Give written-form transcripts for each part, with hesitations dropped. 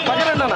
పక్కరండి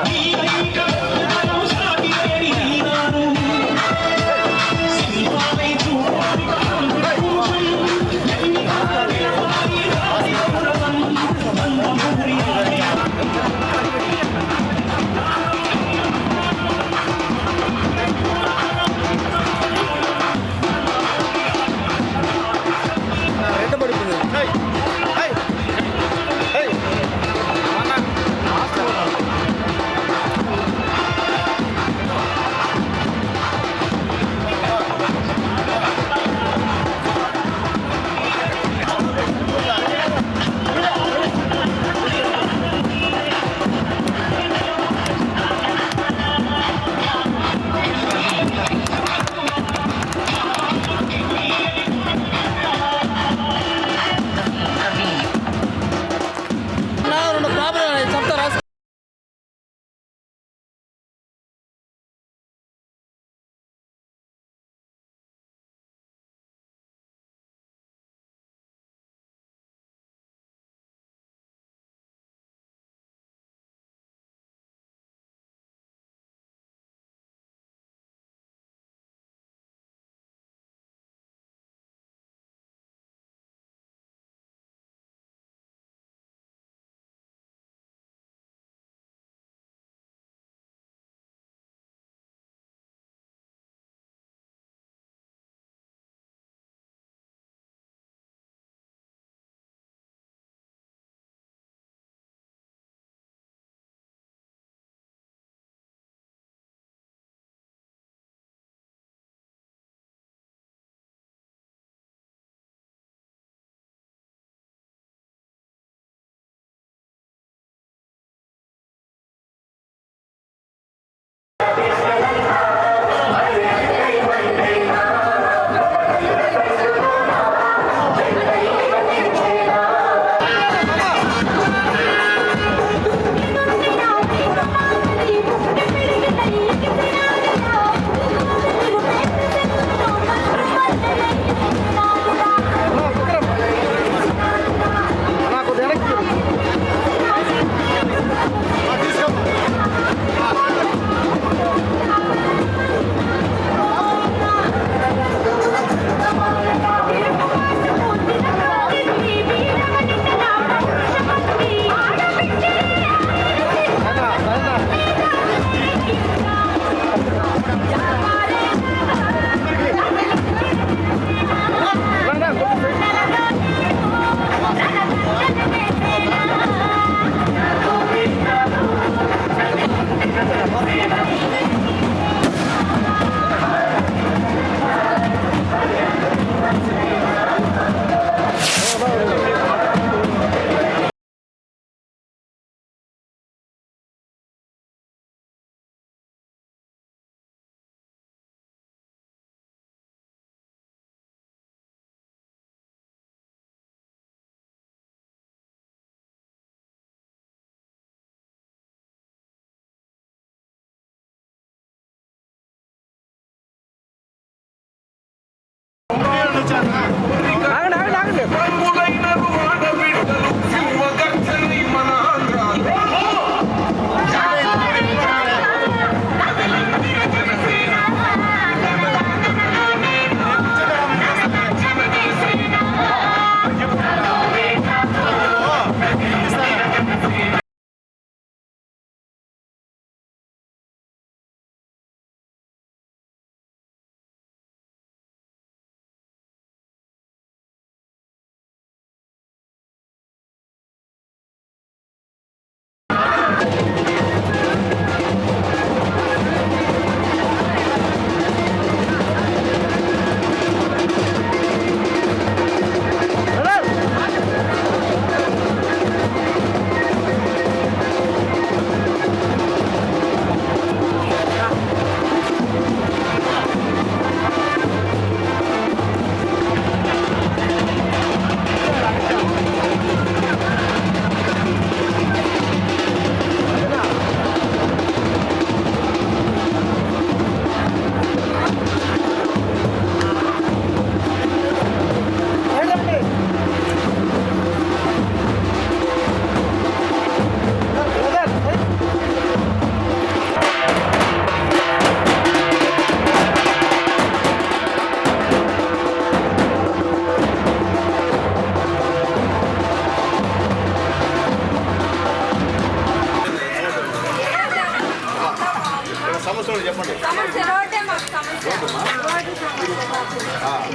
వాళ్ళు చెప్పండి. సమస్య రోడ్డే మాకు సమస్య. రోడ్డు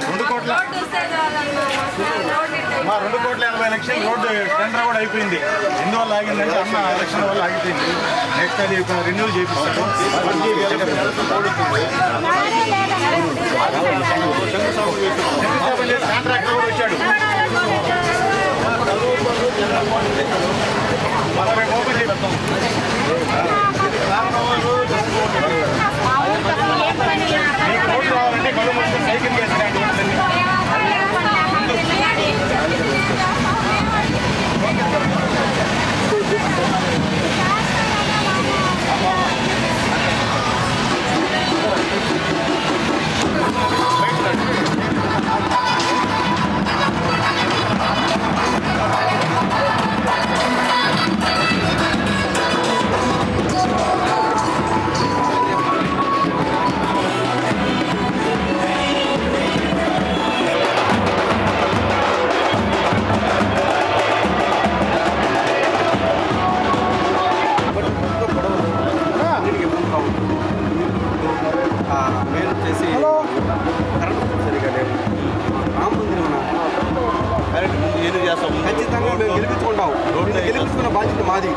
2 కోట్ల రోడ్డు వస్తే చాలన్నా రోడ్డు ఇట్లా మా 2,80,00,000 రోడ్డు టెండర్ కూడా అయిపోయింది. ఎందువల్ల ఆగిందంటే అన్న ఎలక్షన్ వల్ల ఆగిపోయింది. నెక్స్ట్ అది రెన్యూల్ చేపిస్తాడు. కాంట్రాక్టర్ కూడా వచ్చాడు. మనం రేపు ఓపెన్ చేస్తాం. మీకు రోడ్డు రావాలంటే కళ్ళు మొత్తం సైకిల్ చేసినట్టు మెయిన్ వచ్చేసి కరెంట్ సరిగా లేవు. రామ మందిరం కరెక్ట్ ముందు ఏం చేస్తాం. ఖచ్చితంగా మేము గెలిపించుకుంటాం. గెలిపించుకున్న బాధ్యత మాది.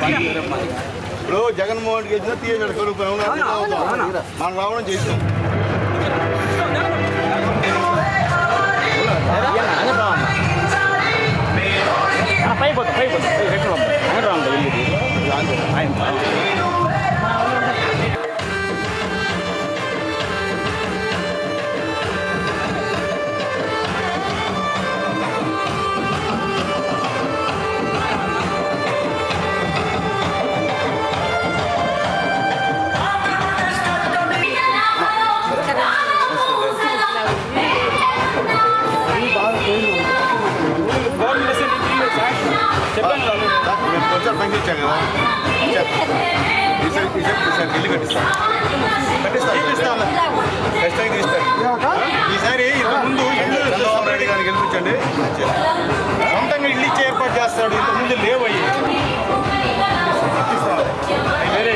ఇప్పుడు జగన్మోహన్ గెలిచినా తీయజాడు కరువు మనం రావడం చేసినాం. కొంచెం పంపించాం కదా ఈసారి ఇల్లు కట్టిస్తాను ఖచ్చితంగా తీస్తాను. ఈసారి ఇంతకుముందు ఇల్లు చంద్రబాబు నాయుడు గారిని గెలిపించండి, సొంతంగా ఇల్లు ఇచ్చే ఏర్పాటు చేస్తాడు. ఇంతకుముందు లేవయ్యి వేరే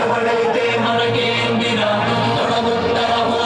ఎవరైతే మనకేందిరా తొడగొట్టరమో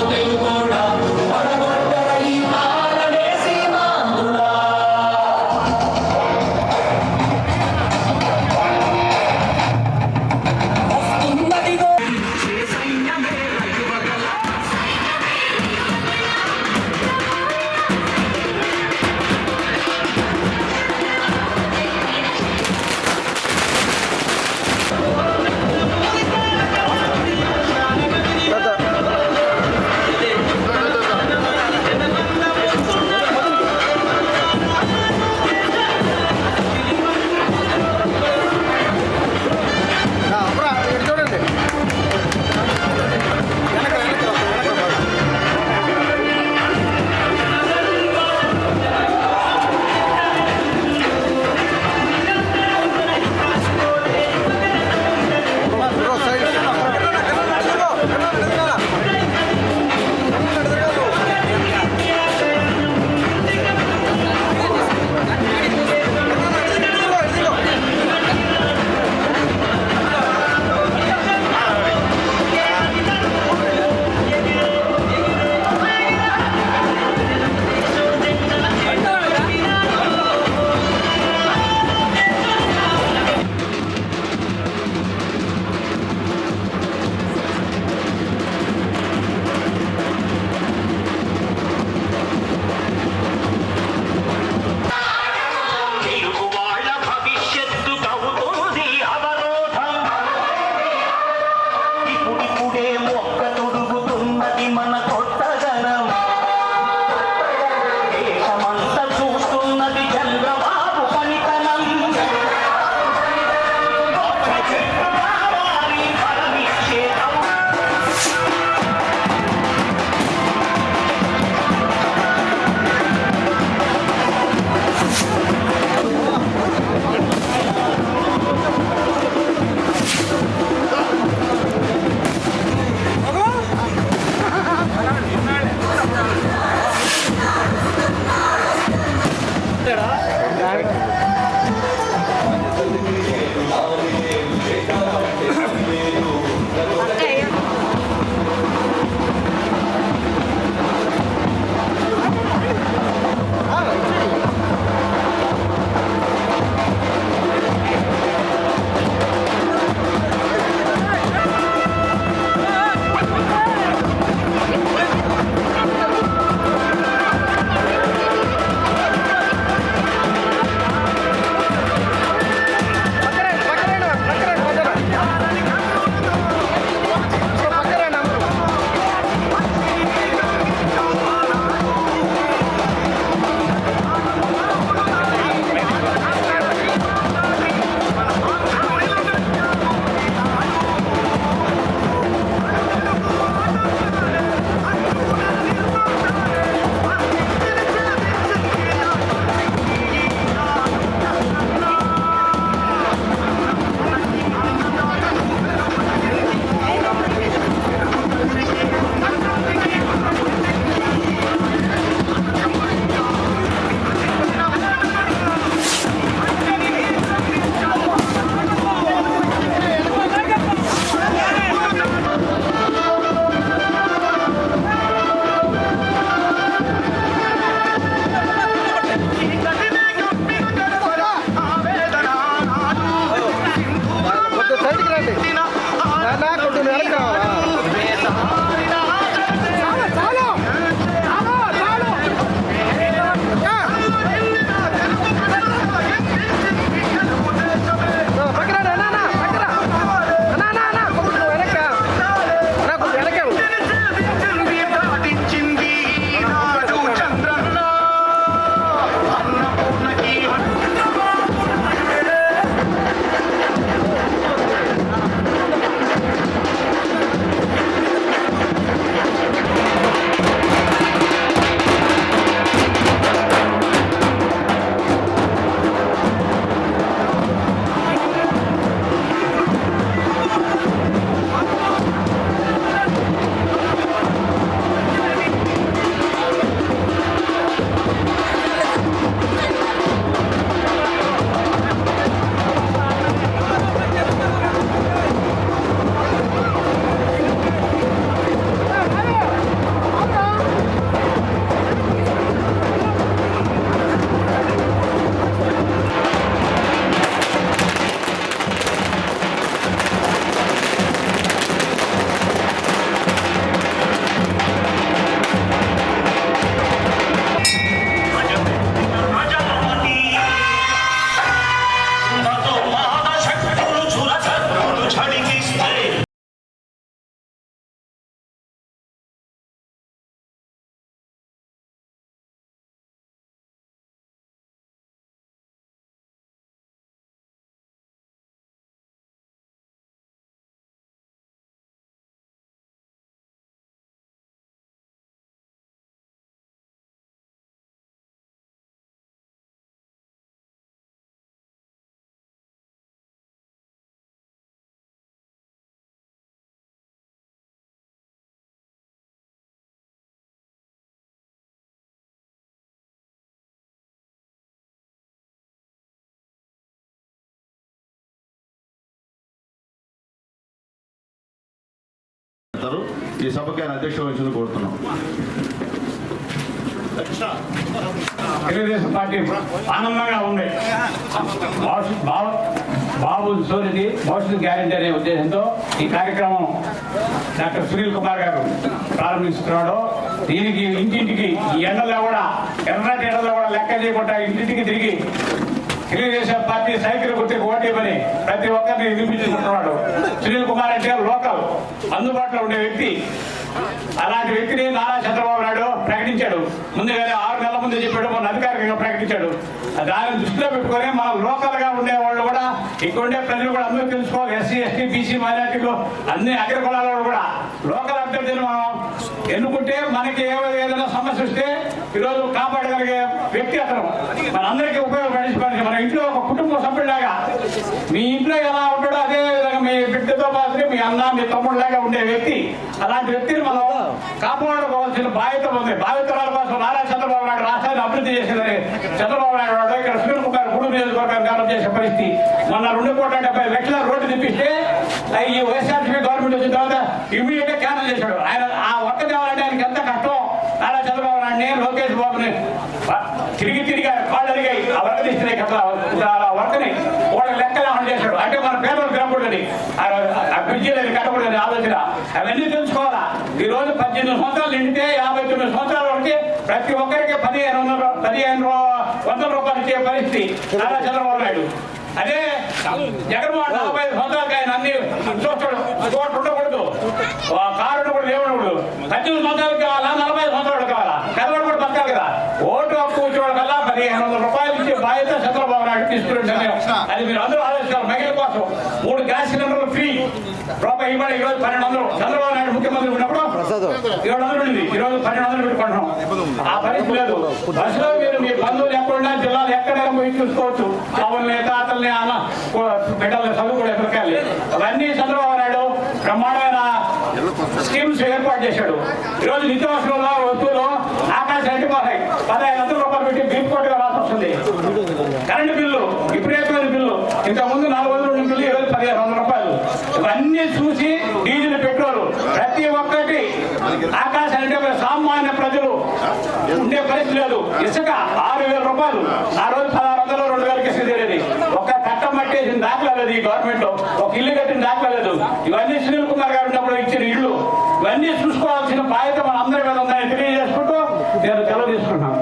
ఈ సభకి ఆయన అధ్యక్ష వహించి కోరుతున్నాం. తెలుగుదేశం పార్టీ ఆనందంగా ఉంది. బాబు సూర్యది భవిష్యత్తు గ్యారెంటీ అనే ఉద్దేశంతో ఈ కార్యక్రమం డాక్టర్ సునీల్ కుమార్ గారు ప్రారంభిస్తున్నాడు. దీనికి ఇంటింటికి ఈ ఎండల్లో కూడా ఎర్రటి ఎండల్లో కూడా లెక్క చేయకుండా ఇంటింటికి తిరిగి తెలుగుదేశం పార్టీ సైకిల్ గుర్తుకు ఓటేయమని ప్రతి ఒక్కరిని నిరూపించుకుంటున్నాడు. సునీల్ కుమార్ అంటే లోకల్ అందుబాటులో ఉండే వ్యక్తి. అలాంటి వ్యక్తిని నారా చంద్రబాబు నాయుడు ప్రకటించాడు. ముందుగానే 6 నెలల ముందు చెప్పాడు, మొన్న అధికారికంగా ప్రకటించాడు. దాన్ని దృష్టిలో పెట్టుకొని మనం లోకల్ గా ఉండే వాళ్ళు కూడా ఇక్కడ ఉండే ప్రజలు కూడా అందరూ తెలుసుకోవాలి. ఎస్సీ ఎస్టీ బీసీ మైనారిటీలు అన్ని అగ్ర కులాల వాళ్ళు కూడా లోకల్ అభ్యర్థిని మనం ఎన్నుకుంటే మనకి ఏదైనా సమస్య వస్తే ఈరోజు కాపాడగలిగే వ్యక్తి అతను మనందరికీ ఉపయోగపడి మన ఇంట్లో ఒక కుటుంబ సభ్యులాగా మీ ఇంట్లో ఎలా ఉంటాడో అదే విధంగా మీ బిడ్డతో పాటు మీ అన్న మీ తమ్ముడులాగా ఉండే వ్యక్తి. అలాంటి వ్యక్తిని మనం కాపాడుకోవాల్సిన బాధ్యత ఉంది. భావితరాల కోసం నారా చంద్రబాబు నాయుడు రాష్ట్రాన్ని అభివృద్ధి చేసిందని చంద్రబాబు నాయుడు ఇక్కడ సునీల్ కుమార్ గూడూరు నియోజకవర్గాన్ని డెవలప్ చేసే పరిస్థితి. మొన్న 2,70,00,000 రోడ్డు తెప్పిస్తే ఈ వైఎస్ఆర్సీపీ గవర్నమెంట్ వచ్చిన తర్వాత ఇమీడియట్ గా క్యాన్సిల్ చేశాడు. ఆయన ఆ వర్క్ తేవాలంటే ఆయనకి ఎంత కష్టం. నారా చంద్రబాబు నాయుడిని లోకేష్ బాబుని తిరిగి కాళ్ళు అడిగాయి ఆ వర్క్ తీస్తున్నాయి కదా వర్క్ని వాళ్ళ లెక్కలు అమలు చేశాడు. అంటే మన పేదలు తినకూడదని ఆ బ్రిడ్జీలు కట్టకూడదని ఆలోచన. అవన్నీ తెలుసుకోవాలా. ఈ రోజు 18 సంవత్సరాలు నిండితే 59 సంవత్సరాల వరకు ప్రతి ఒక్కరికి 1,500 రూపాయలు ఇచ్చే పరిస్థితి నారా చంద్రబాబు నాయుడు. అదే జగన్మోహన్ 45 సంవత్సరాలకి ఆయన అన్ని చూస్తాడు. చోటు ఉండకూడదు, కారు ఉండకూడదు, ఏమనకూడదు. 18 సంవత్సరాలు కావాలా, 45 సంవత్సరాలు కావాలా, పెద్దవాడు కూడా బతకాలి కదా. ఓటు హక్కు వచ్చేవాడు కల్లా 1,500 రూపాయలు ఇచ్చే బాధ్యత చంద్రబాబు నాయుడు తీసుకుని అది మీరు అందరూ ఆలోచించాలి. మహిళల కోసం 3 గ్యాస్ సిలిండర్లు ఫ్రీ రూపాయి ఇవ్వాలి. ఈరోజు 1,200 చంద్రబాబు నాయుడు ముఖ్యమంత్రి ఉన్నప్పుడు 700 ఉంది. ఈరోజు 1,200 పెట్టుకుంటున్నాం. ఆ పరిస్థితి లేదు. బస్సులో మీరు మీ బంధువులు ఎక్కడున్నా జిల్లాలు ఎక్కడైనా పోయి చూసుకోవచ్చు. ఆవుల్ని తాతల్ని బిడ్డల్ని చదువుకోవడం ఎక్కడికెళ్ళి అవన్నీ చంద్రబాబు నాయుడు బ్రహ్మాండమైన స్కీమ్స్ ఏర్పాటు చేశాడు. ఈరోజు నిత్యావసరంలో వస్తువులు ఆకాశం ఎండిపోతాయి. 1,500 రూపాయలు పెట్టి బిల్ కోట్గా రాసి వస్తుంది. కరెంటు బిల్లు విపరీతమైన బిల్లు. ఇంతకుముందు 400 బిల్లు, ఈరోజు 1,500 రూపాయలు. ఇవన్నీ చూసి డీజిల్ పెట్రోల్ ప్రతి ఒక్కటి ఆకాశం అంటే సామాన్య ప్రజలు ఉండే పరిస్థితి లేదు. ఇసుక 6,000 రూపాయలు. ఆ రోజు 1,600 2,000 ఇసుక తెలియదు. ఒక కట్టం పట్టేసిన దాఖలా లేదు ఈ గవర్నమెంట్. ఒక ఇల్లు కట్టిన దాఖలా లేదు. ఇవన్నీ సునీల్ కుమార్ గారు ఉన్నప్పుడు ఇచ్చిన ఇల్లు. ఇవన్నీ చూసుకోవాల్సిన బాధ్యత మన అందరి మీద ఉందని తెలియజేసుకుంటూ నేను సెలవు తీసుకుంటున్నాను.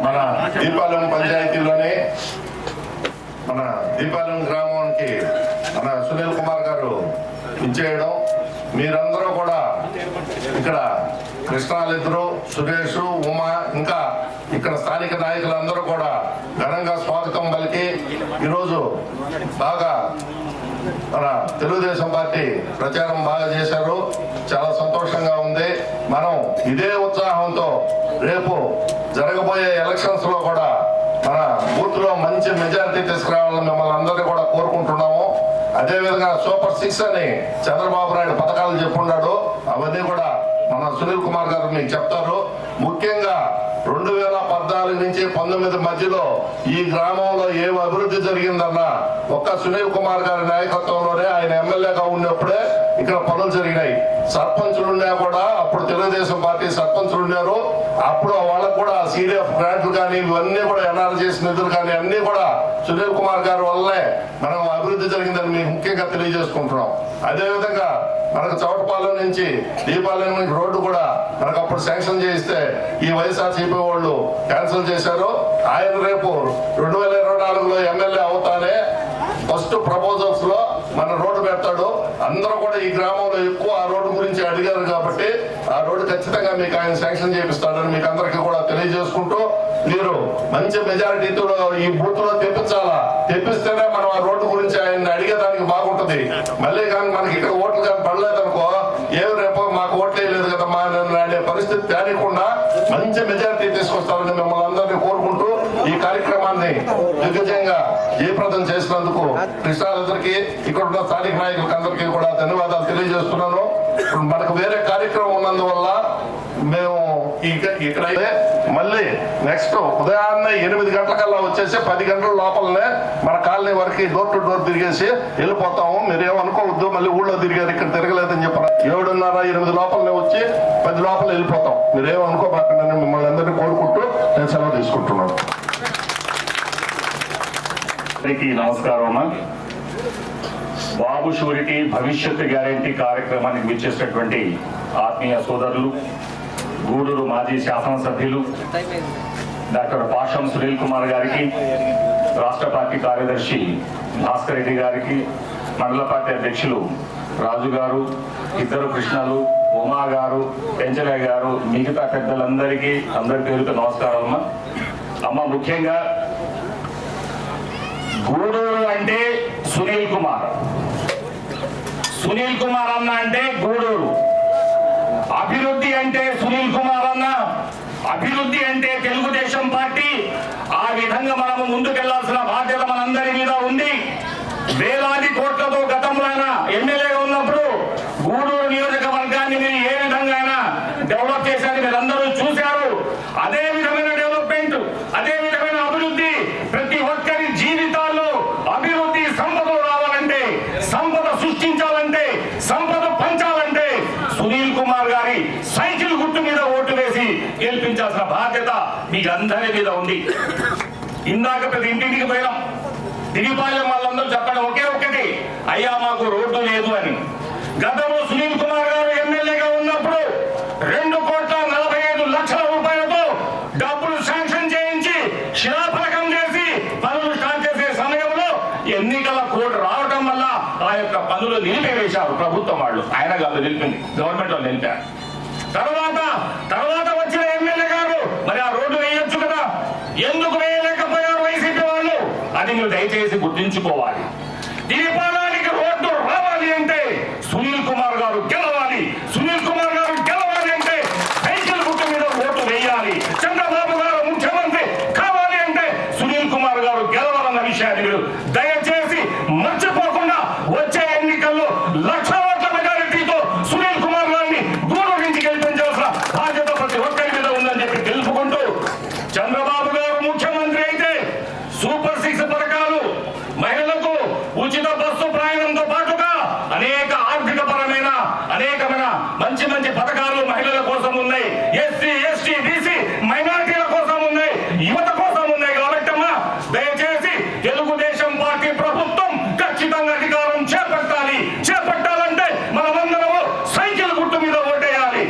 మన దీపాలెం పంచాయతీలోనే మన దీపాలెం గ్రామానికి మన సునీల్ కుమార్ గారు ఇచ్చేయడం, మీరందరూ కూడా ఇక్కడ కృష్ణాలిద్దరు, సురేష్, ఉమా, ఇంకా ఇక్కడ స్థానిక నాయకులందరూ కూడా ఘనంగా స్వాగతం పలికి ఈరోజు బాగా మన తెలుగుదేశం పార్టీ ప్రచారం బాగా చేశారు. చాలా సంతోషంగా ఉంది. మనం ఇదే ఉత్సాహంతో రేపు జరగబోయే ఎలక్షన్స్ లో కూడా మన బూత్ లో మంచి మెజారిటీ తీసుకురావాలని మిమ్మల్ని అందరినీ కూడా కోరుకుంటున్నాము. అదేవిధంగా సూపర్ 6 అని చంద్రబాబు నాయుడు పథకాలు చెప్పున్నాడు. అవన్నీ కూడా మన సునీల్ కుమార్ గారు మీకు చెప్తారు. ముఖ్యంగా 2014 నుంచి 19 మధ్యలో ఈ గ్రామంలో ఏం అభివృద్ధి జరిగిందన్నా ఒక్క సునీల్ కుమార్ గారి నాయకత్వంలోనే, ఆయన ఎమ్మెల్యేగా ఉన్నప్పుడే ఇక్కడ పనులు జరిగినాయి. సర్పంచులు ఉన్నా కూడా అప్పుడు తెలుగుదేశం పార్టీ సర్పంచులు ఉన్నారు. అప్పుడు వాళ్ళకు కూడా CDF గ్రాంట్లు కానీ ఇవన్నీ కూడా ఎన్ఆర్జీఎస్ నిధులు కానీ అన్ని కూడా సునీల్ కుమార్ గారి వల్లనే మనం అభివృద్ధి జరిగిందని మీకు ముఖ్యంగా తెలియజేసుకుంటున్నాం. అదేవిధంగా మనకు చౌటపాలెం నుంచి దీపాలెం నుంచి రోడ్డు కూడా మనకు అప్పుడు శాంక్షన్ చేయిస్తే ఈ వైఎస్ఆర్సీపీ వాళ్ళు క్యాన్సిల్ చేశారు. ఆయన రేపు 2024లో ఎమ్మెల్యే అవుతానే ఫస్ట్ ప్రపోజల్స్ లో మన రోడ్డు పెడతాడు. అందరూ కూడా ఈ గ్రామంలో ఎక్కువ ఆ రోడ్డు గురించి అడిగారు కాబట్టి ఆ రోడ్డు ఖచ్చితంగా మీకు ఆయన శాంక్షన్ చేపిస్తాడని మీకు అందరికీ కూడా తెలియజేసుకుంటూ, మీరు మంచి మెజారిటీతో ఈ బూత్ లో తెప్పించాలా. తెప్పిస్తేనే మనం ఆ రోడ్డు గురించి ఆయన అడిగేదానికి బాగుంటది. మళ్ళీ కానీ మనకి ఇక్కడ ఓట్లు కానీ పడలేదనుకో, ఏమి రేపు మాకు ఓట్లే లేదు కదా మా అనే పరిస్థితి తేనీకుండా మంచి మెజారిటీ తీసుకొస్తారని మిమ్మల్ని అందరినీ కోరుకుంటూ ఈ కార్యక్రమాన్ని దిగ్గజంగా జయప్రదం చేసినందుకు కృష్ణాలందరికీ ఇక్కడ ఉన్న స్థానిక నాయకులకు అందరికీ కూడా ధన్యవాదాలు తెలియజేస్తున్నాను. మనకు వేరే కార్యక్రమం ఉన్నందువల్ల మేము ఇక్కడ మళ్ళీ నెక్స్ట్ ఉదయాన్నే 8 గంటలకల్లా వచ్చేసి 10 గంటల లోపలనే మన కాలనీ వరకు డోర్ టు డోర్ తిరిగేసి వెళ్ళిపోతాము. మీరేమనుకోవద్దు మళ్ళీ ఊళ్ళో తిరిగారు ఇక్కడ తిరగలేదని చెప్పారు. 7:30, 8 లోపలనే వచ్చి 10 లోపల వెళ్ళిపోతాం. మీరేమనుకోబాకండి మిమ్మల్ని అందరినీ కోరుకుంటూ నేను సెలవు తీసుకుంటున్నాను. నమస్కారం అమ్మా. బాబు షూరిటీ భవిష్యత్తు గ్యారంటీ కార్యక్రమానికి విచ్చేసినటువంటి ఆత్మీయ సోదరులు, గూడూరు మాజీ శాసనసభ్యులు డాక్టర్ పాషం సునీల్ కుమార్ గారికి, రాష్ట్ర పార్టీ కార్యదర్శి భాస్కర్ రెడ్డి గారికి, మండల పార్టీ అధ్యక్షులు రాజు గారు, ఇద్దరు కృష్ణలు, ఉమా గారు, పెంచలయ్య గారు, మిగతా పెద్దలందరికీ అందరి పేరుతో నమస్కారం అమ్మా. అమ్మ, ముఖ్యంగా గూడూరు అంటే సునీల్ కుమార్, సునీల్ కుమార్ అన్న అంటే గూడూరు, అభివృద్ధి అంటే సునీల్ కుమార్ అన్న, అభివృద్ధి అంటే తెలుగుదేశం పార్టీ. ఆ విధంగా మనము ముందుకెళ్లాల్సిన బాధ్యత మనందరి మీద ఉంది. వేలాది కోట్లతో గతంలో ఆయన ఎమ్మెల్యేగా ఉన్నప్పుడు గూడూరు నియోజకవర్గాన్ని మీరు ఏ విధంగా డెవలప్ చేశారని మీరు అందరూ చూశారు. అదే విధమైన డెవలప్మెంట్, అదే విధమైన అభివృద్ధి ప్రతి ఒక్కరి జీవితాల్లో అభివృద్ధి, సంపదలు రావాలంటే, సంపద సృష్టించాలంటే, సంపద పంచాలంటే సునీల్ కుమార్ గారి సైకిల్ గుర్తు మీద ఓటు వేసి గెలిపించాల్సిన బాధ్యత మీకు అందరి మీద ఉంది. ఇందాక ప్రతి ఇంటింటికి పోయినాం. దిగిపాలెం వాళ్ళందరూ చెప్పడం ఒకే ఒక్కటి, అయ్యా మాకు రోడ్డు లేదు అని. గతంలో సునీల్ కుమార్ గారు ఎమ్మెల్యేగా ఉన్నప్పుడు 2,45,00,000 రూపాయలతో డబ్బులు శాంక్షన్ చేయించి శిలాఫలకం చేసి పనులు స్టార్ట్ చేసే సమయంలో ఎన్నికల కోడ్ రావడం వల్ల ఆ యొక్క పనులు నిలిపివేశారు ప్రభుత్వం వాళ్ళు. ఆయన కాదు నిలిపింది, గవర్నమెంట్ వాళ్ళు నిలిపారు. తర్వాత వచ్చిన ఎమ్మెల్యే గారు మరి ఆ రోడ్డు వేయొచ్చు కదా, ఎందుకు వేయలేకపోయారు వైసీపీ వాళ్ళు? అది మీరు దయచేసి గుర్తించుకోవాలి. దీపావళికి రోడ్డు రావాలి అంటే సునీల్ కుమార్ గారు గెలవాలి. సునీల్ కుమార్ గారు గెలవాలి అంటే సైకిల్ గుర్తు మీద ఓటు వేయాలి. చంద్రబాబు గారు ముఖ్యమంత్రి కావాలి అంటే సునీల్ కుమార్ గారు గెలవాలన్న విషయాన్ని మీరు దయచేసి మర్చిపోకుండా వచ్చే ఎన్నికల్లో 1,00,000 ఓట్ల మెజారిటీతో సునీల్ కుమార్ గారిని గూడూరు నుంచి గెలిపించాల్సిన బాధ్యత ప్రతి ఒక్కరి మీద ఉందని చెప్పి తెలుపుకుంటూ, చంద్రబాబు గారు ముఖ్యమంత్రి అయితే సూపర్ 6 పథకాలు, మహిళలకు ఉచిత బస్సు ప్రయాణంతో పాటుగా అనేక ఆర్థిక పరమైన అనేకమైన మంచి మంచి పథకాలు మహిళల కోసం ఉన్నాయి. ఎస్సీ, ఎస్టీ, బీసీ మైనారిటీల కోసం ఉన్నాయి, యువత కోసం ఉన్నాయి. కాబట్టి అమ్మా, దయచేసి తెలుగుదేశం పార్టీ ప్రభుత్వం ఖచ్చితంగా అధికారం చేపట్టాలంటే మనమందరము సైకిల్ గుర్తు మీద ఓటేయాలి.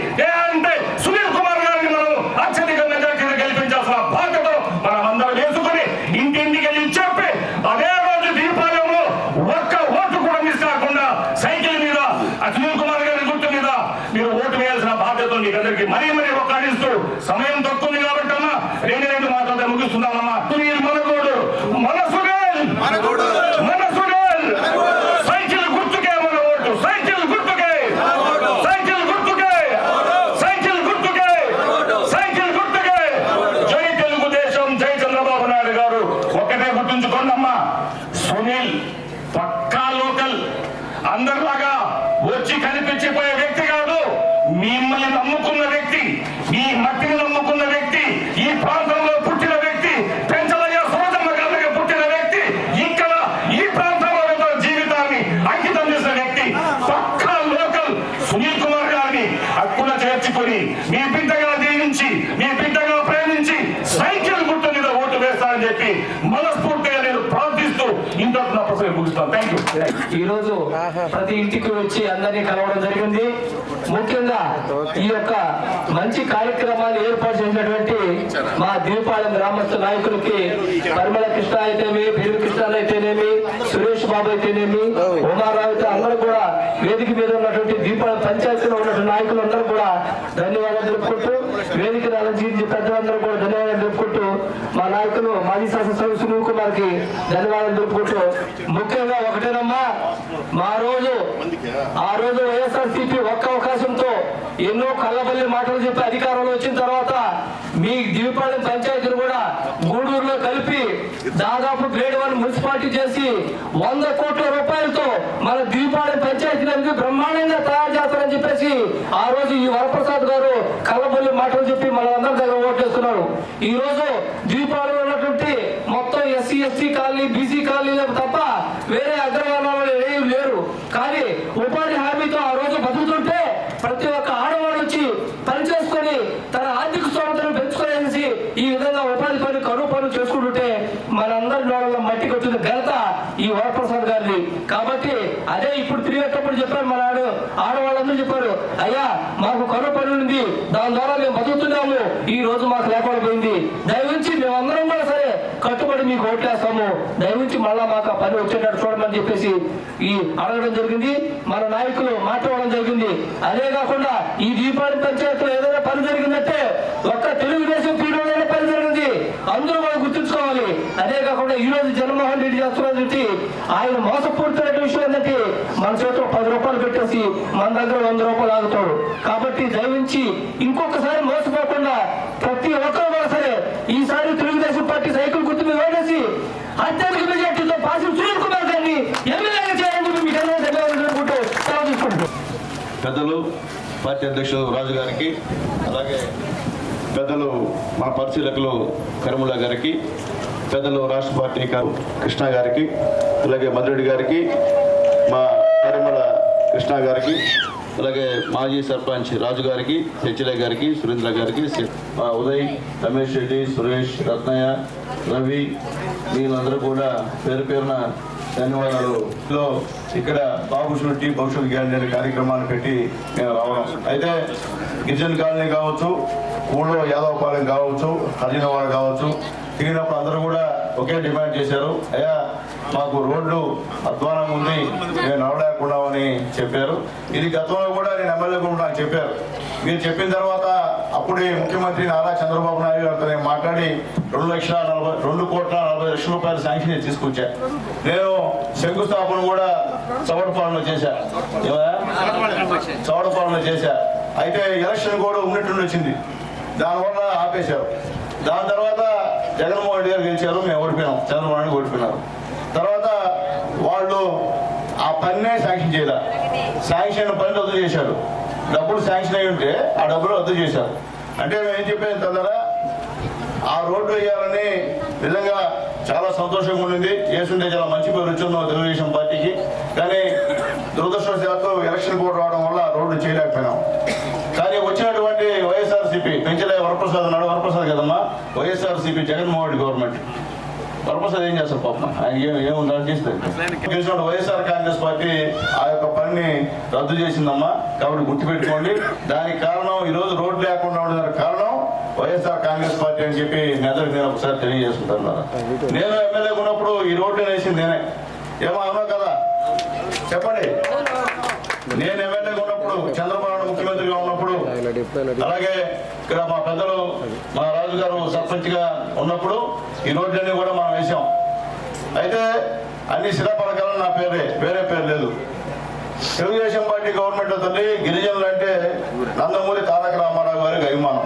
అంటే సునీల్ కుమార్ గారిని మనం అత్యధిక మెజారిటీని గెలిపించాల్సిన బాధ్యత మనమందరం వేసుకుని ఇంటింటికి వెళ్ళి చెప్పి అదే రోజు దీపావళిలో ఒక్క ఓటు కూడా మిస్ కాకుండా సైకిల్ మీద సునీల్ కుమార్ గారి గుర్తు మీద మీరు ఓటు వేయాల్సిన బాధ్యత మీకు అందరికీ మరీ ఒక్కడిస్తూ, సమయం తక్కువ కాబట్టి అమ్మా 2 మాటలతో ముగిస్తున్నామమ్మా. సునీల్ మనగోడు, మన సునీల్, మన సునీల్, సైకిల్ గుర్తుకే మన ఓటు, సైకిల్ గుర్తుకే, సైకిల్ గుర్తుకే, సైకిల్ గుర్తుకే, సైకిల్ గుర్తుకే. జై తెలుగుదేశం, జై చంద్రబాబు నాయుడు గారు. ఒకటే గుర్తుంచుకోండి అమ్మా, సునీల్ పక్కా లోకల్, అందరిలాగా వచ్చి కనిపించిపోయే వ్యక్తి కాదు. మిమ్మల్ని నమ్ముకున్న వ్యక్తి, ఈ మట్టిని నమ్ముకున్న వ్యక్తి, ఈ ప్రాంతంలో పుట్టిన వ్యక్తి, పెంచలయ్య సోదమ్మ గారికి పుట్టిన వ్యక్తి, ఇక్కడ ఈ ప్రాంతంలో తన జీవితాన్ని అంకితం చేసిన వ్యక్తి, పక్కా లోకల్ సునీల్ కుమార్ గారిని హక్కున చేర్చుకొని మీ బిడ్డగా దీవించి, మీ బిడ్డగా ప్రేమించి సైకిల్ గుర్తు మీద ఓటు వేస్తారని చెప్పి మనస్ఫూర్తిగా నేను ప్రార్థిస్తూ ఇంతకు నా ప్రసంగం ముగిస్తాను. Thank you. ఈ రోజు ప్రతి ఇంటికి వచ్చి అందరినీ కలవడం జరిగింది. ముఖ్యంగా ఈ యొక్క మంచి కార్యక్రమాన్ని ఏర్పాటు చేసినటువంటి మా దీపాలెం గ్రామస్థ నాయకులకి పరిమళ కృష్ణ అయితేనేమి, బిరుగు కృష్ణ అయితేనేమి, సురేష్ బాబు అయితేనేమి, ఉమారావు అయితే అందరూ కూడా వేదిక మీద ఉన్నటువంటి దీపాలెం పంచాయతీలో ఉన్నటువంటి నాయకులందరూ కూడా ధన్యవాదాలు తెలుపుకుంటూ, వేదిక అలంకరించి పెద్దలందరూ కూడా ధన్యవాదాలు తెలుపుకుంటూ, మా నాయకులు మాజీ శాసనసభ్యులు సునీల్ కుమార్ కి ధన్యవాదాలు తెలుపుకుంటూ, ముఖ్యంగా ఒకటేనమ్మా, ఆ రోజు వైఎస్ఆర్సీపీ ఒక్క అవకాశంతో ఎన్నో కళ్ళబల్లి మాటలు చెప్పి అధికారంలో వచ్చిన తర్వాత మీ దీపావళి పంచాయతీలు కూడా గూడూరులో కలిపి దాదాపు గ్రేడ్ 1 మున్సిపాలిటీ చేసి 100 కోట్ల రూపాయలతో మన దీపావళి పంచాయతీలకు బ్రహ్మాండంగా తయారు చేస్తారని చెప్పేసి ఆ రోజు ఈ వరప్రసాద్ గారు కళ్ళబొల్లి మాటలు చెప్పి మనందరి దగ్గర ఓటేస్తున్నారు. ఈ రోజు దీపావళిలో ఉన్నటువంటి మొత్తం ఎస్సీ ఎస్టీ కాలనీ బీసీ కాలనీలకు తప్ప వేరే అగ్రవర్ణాలు ఏమి లేరు. కానీ ఉపాధి హామీతో ఆ రోజు బతుకుతుంటే ప్రతి ఒక్క ఆడవాడు వచ్చి పని చేసుకొని తన ఆర్థిక స్తోమతను పెంచుకోవాలని ఈ విధంగా ఉపాధి పని కరువు పనులు చేసుకుంటుంటే మనందరి నోడల్లో మట్టి కొట్టిన ఘనత ఈ వరప్రసాద్ గారిది. కాబట్టి అదే ఇప్పుడు తిరిగేటప్పుడు చెప్పారు మన ఆడవాళ్ళందరూ చెప్పారు, అయ్యా మాకు కరువు పని ఉంది, దాని ద్వారా మేము బతుకుతున్నాము, ఈ రోజు మాకు లేకుండా పోయింది, దయవుంచి మేమందరం కూడా సరే కట్టుబడి మీకు ఓట్లేస్తాము, దయవుంచి మళ్ళా మాకు ఆ పని వచ్చేటట్టు చూడమని చెప్పేసి ఈ అడగడం జరిగింది. మన నాయకులు మాట్లాడడం జరిగింది. అదే కాకుండా ఈ దీపావళి పంచాయతీలో ఏదైనా పని జరిగిందంటే ఒక్క తెలుగుదేశం పీరియడ్ పని జరిగింది, అందరూ మనం గుర్తుంచుకోవాలి. అదే కాకుండా ఈ రోజు జగన్మోహన్ రెడ్డి చేస్తున్నది ఆయన మోసపూర్తైన విషయం ఏంటంటే మన చేతిలో 10 రూపాయలు పెట్టేసి మన దగ్గర 100 రూపాయలు ఆగుతాడు. కాబట్టి దయవించి ఇంకొకసారి మోసపోకుండా ప్రతి ఒక్కరు కూడా సరే ఈసారి తెలుగుదేశం పార్టీ సైకిల్ గుర్తు మీద వేసి అత్యధిక మెజార్టీతో పాసి సునీల్ కుమార్ గారిని ఎమ్మెల్యేగా చేయాలని మీకు అందరూ ధన్యవాదాలు సెలవు తీసుకుంటున్నాను. పెద్దలు పార్టీ అధ్యక్షులు రాజు గారికి, అలాగే పెద్దలు మా పరిశీలకులు కరిముల్లా గారికి, పెద్దలు రాష్ట్ర పార్టీ కృష్ణ గారికి, అలాగే మధురెడ్డి గారికి, మా కరిముల కృష్ణ గారికి, అలాగే మాజీ సర్పంచ్ రాజు గారికి, హెచ్ఎల్ఏ గారికి, సురేంద్ర గారికి, మా ఉదయ్, రమేష్ రెడ్డి, సురేష్, రత్నయ్య, రవి, వీళ్ళందరూ కూడా పేరు పేరున ధన్యవాదాలు. ఇక్కడ బాబు షూరిటీ భవిష్యత్ గ్యారంటీ అనే కార్యక్రమాన్ని పెట్టి మేము రావడం. అయితే గిరిజన కాలనీ కావచ్చు, ఊళ్ళో యాదవపాలెం కావచ్చు, హరిజనవాడ కావచ్చు, తిరిగినప్పుడు అందరూ కూడా ఒకే డిమాండ్ చేశారు, అయ్యా మాకు రోడ్లు అధ్వానంగా ఉంది, మేము నడవలేకున్నామని చెప్పారు. ఇది గతంలో కూడా నేను ఎమ్మెల్యే కూడా నాకు చెప్పారు. మీరు చెప్పిన తర్వాత అప్పుడే ముఖ్యమంత్రి నారా చంద్రబాబు నాయుడు గారితో నేను మాట్లాడి 2,40,00,000 రూపాయలు శాంక్షన్ తీసుకొచ్చా. నేను శంకుస్థాపన కూడా చవడపాలెంలో చేశా, చవడపాలెంలో చేశా. అయితే ఎలక్షన్ కూడా ఉన్నట్టుండి వచ్చింది, దానివల్ల ఆపేశారు. దాని తర్వాత జగన్మోహన్ రెడ్డి గారు గెలిచారు, మేము ఓడిపోయాం, చంద్రబాబు నాయుడు ఓడిపోయినారు. తర్వాత వాళ్ళు ఆ పన్నే శాంక్షన్ చేయలే, శాంక్షన్ పని రద్దు చేశారు. డబ్బులు శాంక్షన్ అయి ఉంటే ఆ డబ్బులు రద్దు చేశారు. అంటే మేము ఏం చెప్పాను తొందర ఆ రోడ్డు వేయాలని నిజంగా చాలా సంతోషంగా ఉండింది. వేస్తుంటే చాలా మంచి పేరు వచ్చిందో తెలుగుదేశం పార్టీకి. కానీ దురదృష్టవశాత్తు ఎలక్షన్ కోడ్ రావడం వల్ల రోడ్డు చేయలేకపోయినాం. కానీ వచ్చినటువంటి వైఎస్ఆర్సీపీ పెంచలే వరప్రసాద్ ఉన్నాడు, వరప్రసాద్ కదమ్మా, వైఎస్ఆర్సీపీ జగన్మోహన్ రెడ్డి గవర్నమెంట్. వరప్రసాద్ ఏం చేస్తారు పాపం, ఆయన ఏముందా చేస్తారు. గెలిచిన వైఎస్ఆర్ కాంగ్రెస్ పార్టీ ఆ యొక్క పనిని రద్దు చేసిందమ్మా. కాబట్టి గుర్తుపెట్టుకోండి, దానికి కారణం ఈరోజు రోడ్డు లేకుండా ఉండడానికి కారణం వైఎస్ఆర్ కాంగ్రెస్ పార్టీ అని చెప్పి మెదడు నేను ఒకసారి తెలియజేసుకుంటాను. నేను ఎమ్మెల్యే ఉన్నప్పుడు ఈ రోడ్డు వేసింది నేనే, ఏమో అవునా కదా చెప్పండి. నేను ఎమ్మెల్యే ఉన్నప్పుడు, చంద్రబాబు ముఖ్యమంత్రిగా ఉన్నప్పుడు, అలాగే ఇక్కడ మా పెద్దలు మా రాజు గారు సర్పంచ్ గా ఉన్నప్పుడు ఈ రోడ్లన్నీ కూడా మనం వేసాం. అయితే అన్ని శిలాపలకాలను నా పేరే, వేరే పేరు లేదు. తెలుగుదేశం పార్టీ గవర్నమెంట్ తల్లి గిరిజనులు అంటే నందమూరి తారక రామారావు గారికి అభిమానం,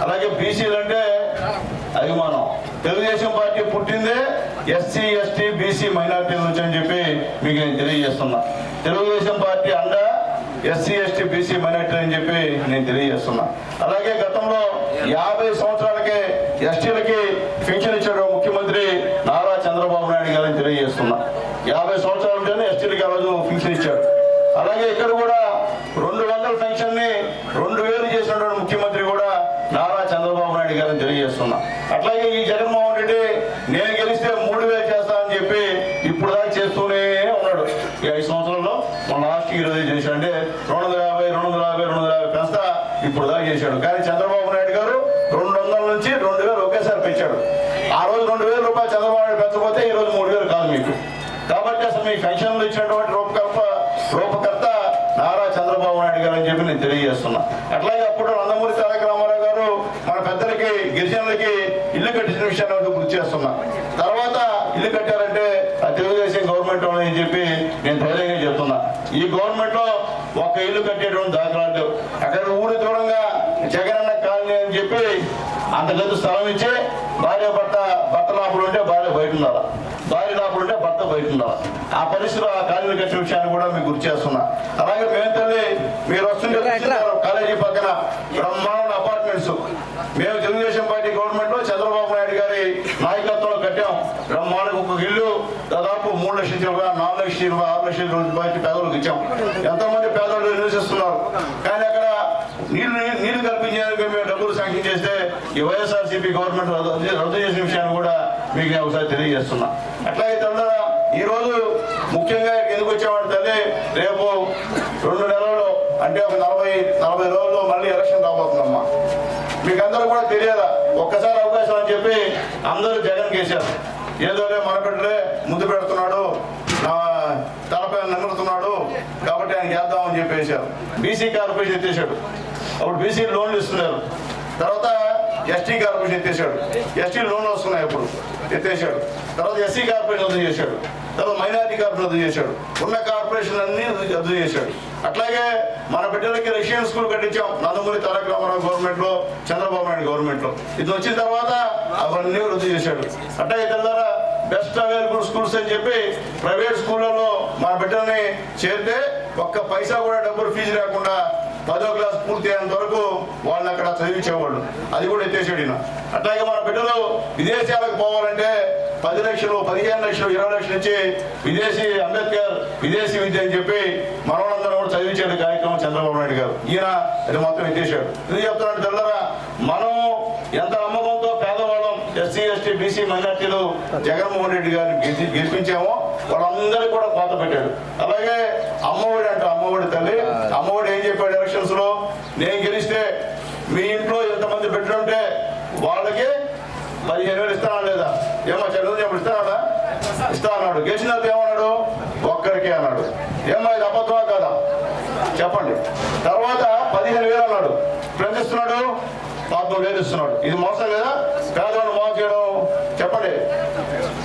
అలాగే బీసీలు అంటే అభిమానం. తెలుగుదేశం పార్టీ పుట్టిందే ఎస్సీ ఎస్టీ బీసీ మైనార్టీల నుంచి అని చెప్పి మీకు నేను తెలియజేస్తున్నా. తెలుగుదేశం పార్టీ అండ ఎస్సీ ఎస్టీ బీసీ మైనార్టీ అని చెప్పి నేను తెలియజేస్తున్నా. అలాగే గతంలో 50 సంవత్సరాలకే ఎస్టీలకి పెన్షన్ ఇచ్చాడు ముఖ్యమంత్రి నారా చంద్రబాబు నాయుడు గారిని తెలియజేస్తున్నా. 50 సంవత్సరాల నుండి ఎస్టీలకి ఆ రోజు పెన్షన్ ఇచ్చాడు. అలాగే ఇక్కడ కూడా 200 పెన్షన్ ని 2,000 చేసినటువంటి ముఖ్యమంత్రి కూడా నారా చంద్రబాబు నాయుడు గారిని తెలియజేస్తున్నా. అట్లాగే ఈ జగన్మోహన్ రెడ్డి నేను గెలిస్తే 3,000 చేస్తానని చెప్పి ఇప్పుడు దాకా చేస్తూనే ఉన్నాడు. ఈ 5 సంవత్సరాల్లో మన లాస్ట్ ఈరోజు చేశాడు, అంటే 250 పెంచుతా ఇప్పుడు దాకా చేశాడు. కానీ చంద్రబాబు నాయుడు గారు 200 నుంచి 2,000 ఒకేసారి పెంచాడు. ఆ రోజు 2,000 రూపాయలు చంద్రబాబు నాయుడు పెంచకపోతే ఈ రోజు 3,000 కాదు మీకు. కాబట్టి అసలు మీ పెన్షన్లు ఇచ్చినటువంటి రూపకర్త నారా చంద్రబాబు నాయుడు గారు అని చెప్పి నేను తెలియజేస్తున్నా. అట్లాగే అప్పుడు నందమూరి తారక రామారావు గారు మన పెద్దలకి గిరిజనులకి ఇల్లు కట్టించిన విషయాన్ని గుర్తు చేస్తున్నా. తర్వాత ఇల్లు కట్టారంటే ఆ తెలుగుదేశం గవర్నమెంట్ అని చెప్పి నేను ధైర్యంగా చెప్తున్నా. ఈ గవర్నమెంట్ లో ఒక ఇల్లు కట్టేటువంటి దాఖలాలు అక్కడ ఊరి దూరంగా జగనన్న కాలనీ అని చెప్పి అంతకంత స్థలం ఇచ్చి భార్య భర్త భర్త లోపల ఉంటే భార్య బయట ఉండాలి, భార్య లోపల ఉంటే భర్త బయట ఉండాలి. ఆ పరిస్థితిలో ఆ కాలేజీ కట్టిన విషయాన్ని కూడా మీకు గుర్తు చేస్తున్నా. అలాగే మేము తల్లి మీరు వస్తుంటే కాలేజీ పక్కన బ్రహ్మాండ అపార్ట్మెంట్స్ మేము తెలుగుదేశం పార్టీ గవర్నమెంట్ లో చంద్రబాబు నాయుడు గారి నాయకత్వంలో కట్టాం. బ్రహ్మాండకు ఒక ఇల్లు దాదాపు 3 లక్షల రూపాయలు, 4 లక్షల రూపాయలు, 6 లక్షల రూపాయలు పేదలకు ఇచ్చాం. ఎంతోమంది పేదలు నివసిస్తున్నారు. కానీ అక్కడ నీళ్లు కల్పించేందుకు మేము డబ్బులు శాంక్షన్ చేస్తే ఈ వైఎస్ఆర్సీపీ గవర్నమెంట్ రద్దు చేసిన విషయాన్ని కూడా మీకు నేను ఒకసారి తెలియజేస్తున్నా. అట్లాగే తల్లి ఈ రోజు ముఖ్యంగా ఎందుకు వచ్చామంటే తల్లి రేపు 2 నెలల్లో అంటే ఒక 40 రోజుల్లో మళ్ళీ ఎలక్షన్ రాబోతుందమ్మా. మీకు అందరూ కూడా తెలియదా, ఒక్కసారి అవకాశం అని చెప్పి అందరూ జగన్ కేసారు. ఏదోలే మన బిడ్డలే ముందు పెడుతున్నాడు, తలపై నిలబడుతున్నాడు కాబట్టి ఆయన చేద్దామని చెప్పేశారు. బీసీ కార్పొరేషన్ ఎత్తేసాడు. అప్పుడు బీసీ లోన్లు ఇస్తున్నారు. తర్వాత ఎస్టీ కార్పొరేషన్ ఎత్తేసాడు. ఎస్టీ లోన్లు వస్తున్నాయి అప్పుడు ఎత్తేసాడు. తర్వాత ఎస్సీ కార్పొరేషన్ రద్దు చేశాడు. తర్వాత మైనారిటీ కార్పొరేషన్ రద్దు చేశాడు. ఉన్న కార్పొరేషన్ అన్ని రద్దు చేశాడు. అట్లాగే మన బిడ్డలకి Russian school కట్టించాం Nandamuri Taraka Ramarao government లో, చంద్రబాబు నాయుడు గవర్నమెంట్ లో. ఇది వచ్చిన తర్వాత అవన్నీ రద్దు చేశాడు. అట్లాగే తెల్లారా బెస్ట్ అవైలబుల్ స్కూల్స్ అని చెప్పి ప్రైవేట్ స్కూళ్ళలో మన బిడ్డల్ని చేరితే ఒక్క పైసా కూడా డబ్బులు ఫీజు లేకుండా 10వ క్లాస్ పూర్తి అయ్యేంత వరకు వాళ్ళని అక్కడ చదివించేవాళ్ళు. అది కూడా ఎత్తేసాడు ఈయన. అట్లాగే మన బిడ్డలు విదేశాలకు పోవాలంటే 10 లక్షలు, 15 లక్షలు, 20 లక్షలు ఇచ్చి విదేశీ అంబేద్కర్ విదేశీ విద్య అని చెప్పి మనవాళ్ళందరూ కూడా చదివించాడు కార్యక్రమం చంద్రబాబు నాయుడు గారు. ఈయన అది మొత్తం ఎత్తేసాడు. ఇది చెప్తున్నాడు తెల్లరా, మనం ఎంత నమ్మకంతో పేదవాళ్ళం ఎస్సీ ఎస్టీ బీసీ మైనార్టీలు జగన్మోహన్ రెడ్డి గారిని గెలిపించామో వాళ్ళందరికీ కూడా కోత పెట్టాడు. అలాగే అమ్మఒడి అంట, అమ్మఒడి తల్లి అమ్మఒడి ఏం చెప్పాడు ఎలక్షన్స్ లో, నేను గెలిస్తే మీ ఇంట్లో ఎంతమంది బిడ్డలుంటే వాళ్ళకి 15,000 ఇస్తానా లేదా, ఏమో చదువు చెప్పు ఇస్తానా, ఇస్తా అన్నాడు. గెలిచిన ఏమన్నాడు, ఒక్కరికే అన్నాడు. ఏమో ఇది అబద్ధమా కదా చెప్పండి. తర్వాత 15,000 అన్నాడు. ఇప్పుడు ఇస్తున్నాడు 14,000 ఇస్తున్నాడు. ఇది మోసం కదా, పేదవాళ్ళు మోసం చేయడం చెప్పండి